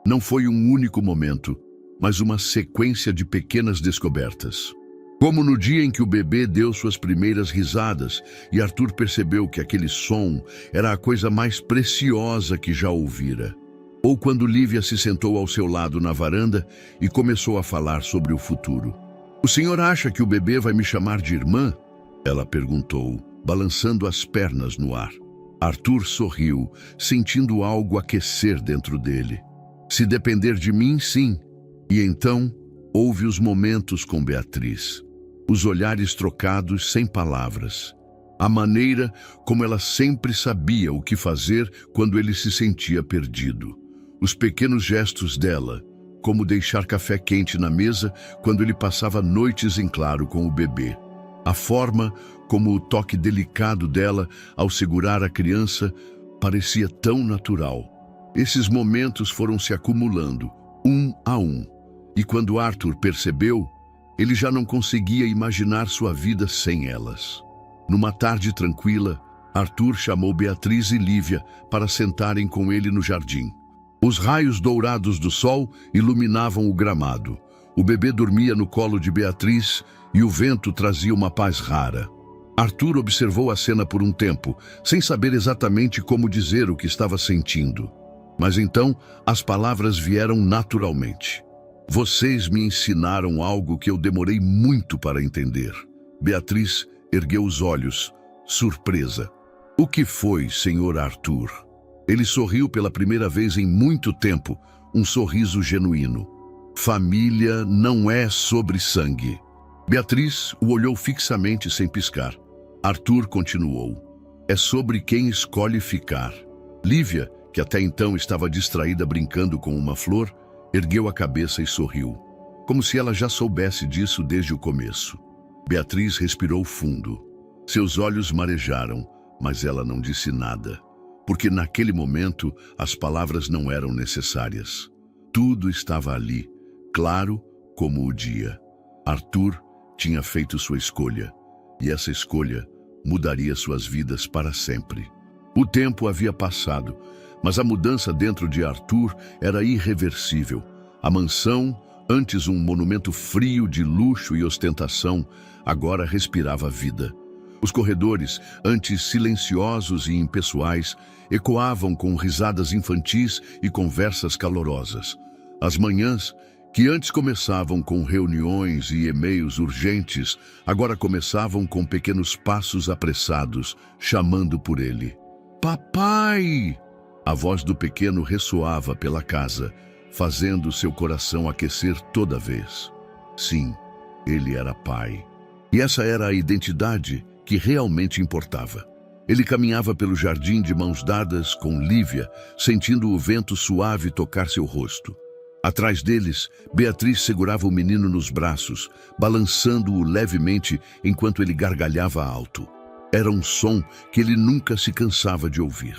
Speaker 1: Não foi um único momento, mas uma sequência de pequenas descobertas. Como no dia em que o bebê deu suas primeiras risadas e Arthur percebeu que aquele som era a coisa mais preciosa que já ouvira. Ou quando Lívia se sentou ao seu lado na varanda e começou a falar sobre o futuro. "O senhor acha que o bebê vai me chamar de irmã?" ela perguntou, balançando as pernas no ar. Arthur sorriu, sentindo algo aquecer dentro dele. "Se depender de mim, sim." E então houve os momentos com Beatriz. Os olhares trocados sem palavras. A maneira como ela sempre sabia o que fazer quando ele se sentia perdido. Os pequenos gestos dela, como deixar café quente na mesa quando ele passava noites em claro com o bebê. A forma como o toque delicado dela ao segurar a criança parecia tão natural. Esses momentos foram se acumulando, um a um. E quando Arthur percebeu, ele já não conseguia imaginar sua vida sem elas. Numa tarde tranquila, Arthur chamou Beatriz e Lívia para sentarem com ele no jardim. Os raios dourados do sol iluminavam o gramado. O bebê dormia no colo de Beatriz e o vento trazia uma paz rara. Arthur observou a cena por um tempo, sem saber exatamente como dizer o que estava sentindo. Mas então, as palavras vieram naturalmente. "Vocês me ensinaram algo que eu demorei muito para entender." Beatriz ergueu os olhos, surpresa. "O que foi, senhor Arthur?" Ele sorriu pela primeira vez em muito tempo, um sorriso genuíno. "Família não é sobre sangue." Beatriz o olhou fixamente sem piscar. Arthur continuou. "É sobre quem escolhe ficar." Lívia, que até então estava distraída brincando com uma flor, ergueu a cabeça e sorriu, como se ela já soubesse disso desde o começo. Beatriz respirou fundo. Seus olhos marejaram, mas ela não disse nada, porque naquele momento as palavras não eram necessárias. Tudo estava ali, claro como o dia. Arthur tinha feito sua escolha, e essa escolha mudaria suas vidas para sempre. O tempo havia passado, mas a mudança dentro de Arthur era irreversível. A mansão, antes um monumento frio de luxo e ostentação, agora respirava vida. Os corredores, antes silenciosos e impessoais, ecoavam com risadas infantis e conversas calorosas. As manhãs, que antes começavam com reuniões e e-mails urgentes, agora começavam com pequenos passos apressados, chamando por ele. "Papai!" A voz do pequeno ressoava pela casa, fazendo seu coração aquecer toda vez. Sim, ele era pai. E essa era a identidade que realmente importava. Ele caminhava pelo jardim de mãos dadas com Lívia, sentindo o vento suave tocar seu rosto. Atrás deles, Beatriz segurava o menino nos braços, balançando-o levemente enquanto ele gargalhava alto. Era um som que ele nunca se cansava de ouvir.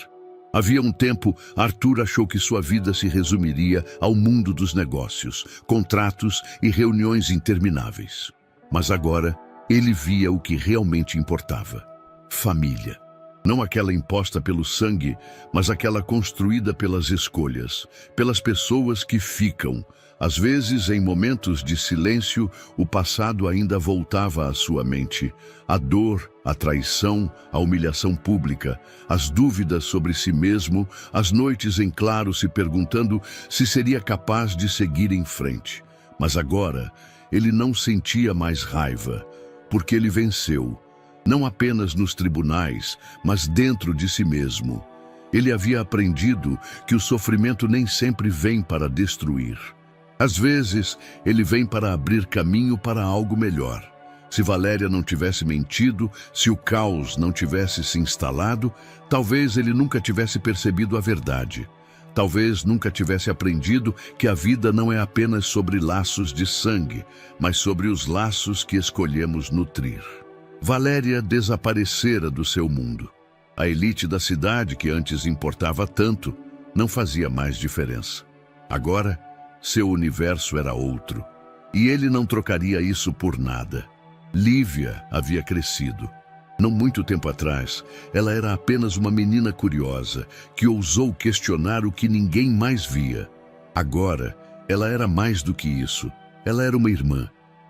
Speaker 1: Havia um tempo, Arthur achou que sua vida se resumiria ao mundo dos negócios, contratos e reuniões intermináveis. Mas agora, ele via o que realmente importava: família. Não aquela imposta pelo sangue, mas aquela construída pelas escolhas, pelas pessoas que ficam. Às vezes, em momentos de silêncio, o passado ainda voltava à sua mente. A dor, a traição, a humilhação pública, as dúvidas sobre si mesmo, as noites em claro se perguntando se seria capaz de seguir em frente. Mas agora, ele não sentia mais raiva, porque ele venceu. Não apenas nos tribunais, mas dentro de si mesmo. Ele havia aprendido que o sofrimento nem sempre vem para destruir. Às vezes, ele vem para abrir caminho para algo melhor. Se Valéria não tivesse mentido, se o caos não tivesse se instalado, talvez ele nunca tivesse percebido a verdade. Talvez nunca tivesse aprendido que a vida não é apenas sobre laços de sangue, mas sobre os laços que escolhemos nutrir. Valéria desaparecera do seu mundo. A elite da cidade, que antes importava tanto, não fazia mais diferença. Agora, seu universo era outro. E ele não trocaria isso por nada. Lívia havia crescido. Não muito tempo atrás, ela era apenas uma menina curiosa, que ousou questionar o que ninguém mais via. Agora, ela era mais do que isso. Ela era uma irmã.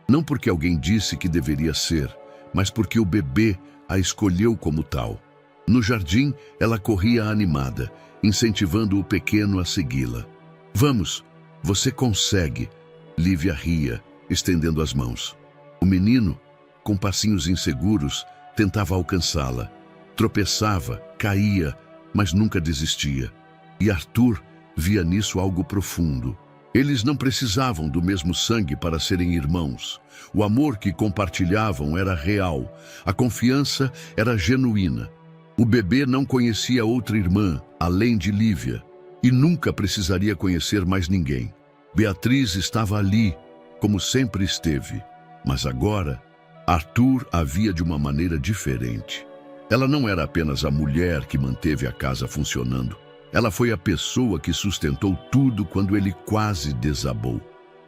Speaker 1: Não porque alguém disse que deveria ser, mas porque o bebê a escolheu como tal. No jardim, ela corria animada, incentivando o pequeno a segui-la. "Vamos, você consegue!" Lívia ria, estendendo as mãos. O menino, com passinhos inseguros, tentava alcançá-la. Tropeçava, caía, mas nunca desistia. E Arthur via nisso algo profundo. Eles não precisavam do mesmo sangue para serem irmãos. O amor que compartilhavam era real. A confiança era genuína. O bebê não conhecia outra irmã, além de Lívia, e nunca precisaria conhecer mais ninguém. Beatriz estava ali, como sempre esteve. Mas agora, Arthur a via de uma maneira diferente. Ela não era apenas a mulher que manteve a casa funcionando. Ela foi a pessoa que sustentou tudo quando ele quase desabou.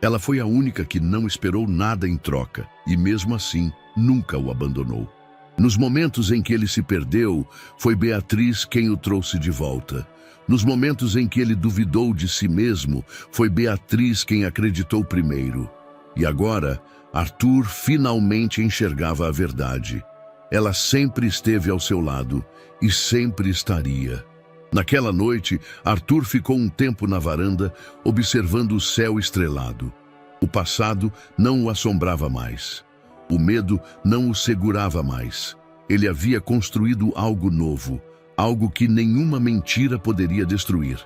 Speaker 1: Ela foi a única que não esperou nada em troca e, mesmo assim, nunca o abandonou. Nos momentos em que ele se perdeu, foi Beatriz quem o trouxe de volta. Nos momentos em que ele duvidou de si mesmo, foi Beatriz quem acreditou primeiro. E agora, Arthur finalmente enxergava a verdade. Ela sempre esteve ao seu lado e sempre estaria. Naquela noite, Arthur ficou um tempo na varanda, observando o céu estrelado. O passado não o assombrava mais. O medo não o segurava mais. Ele havia construído algo novo, algo que nenhuma mentira poderia destruir.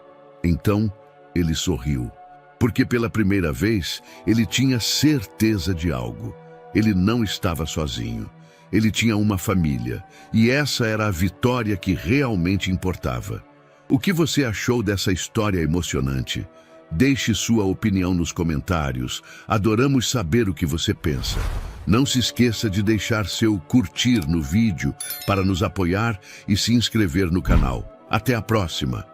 Speaker 1: Então, ele sorriu, porque pela primeira vez, ele tinha certeza de algo. Ele não estava sozinho. Ele tinha uma família, e essa era a vitória que realmente importava. O que você achou dessa história emocionante? Deixe sua opinião nos comentários. Adoramos saber o que você pensa. Não se esqueça de deixar seu curtir no vídeo para nos apoiar e se inscrever no canal. Até a próxima!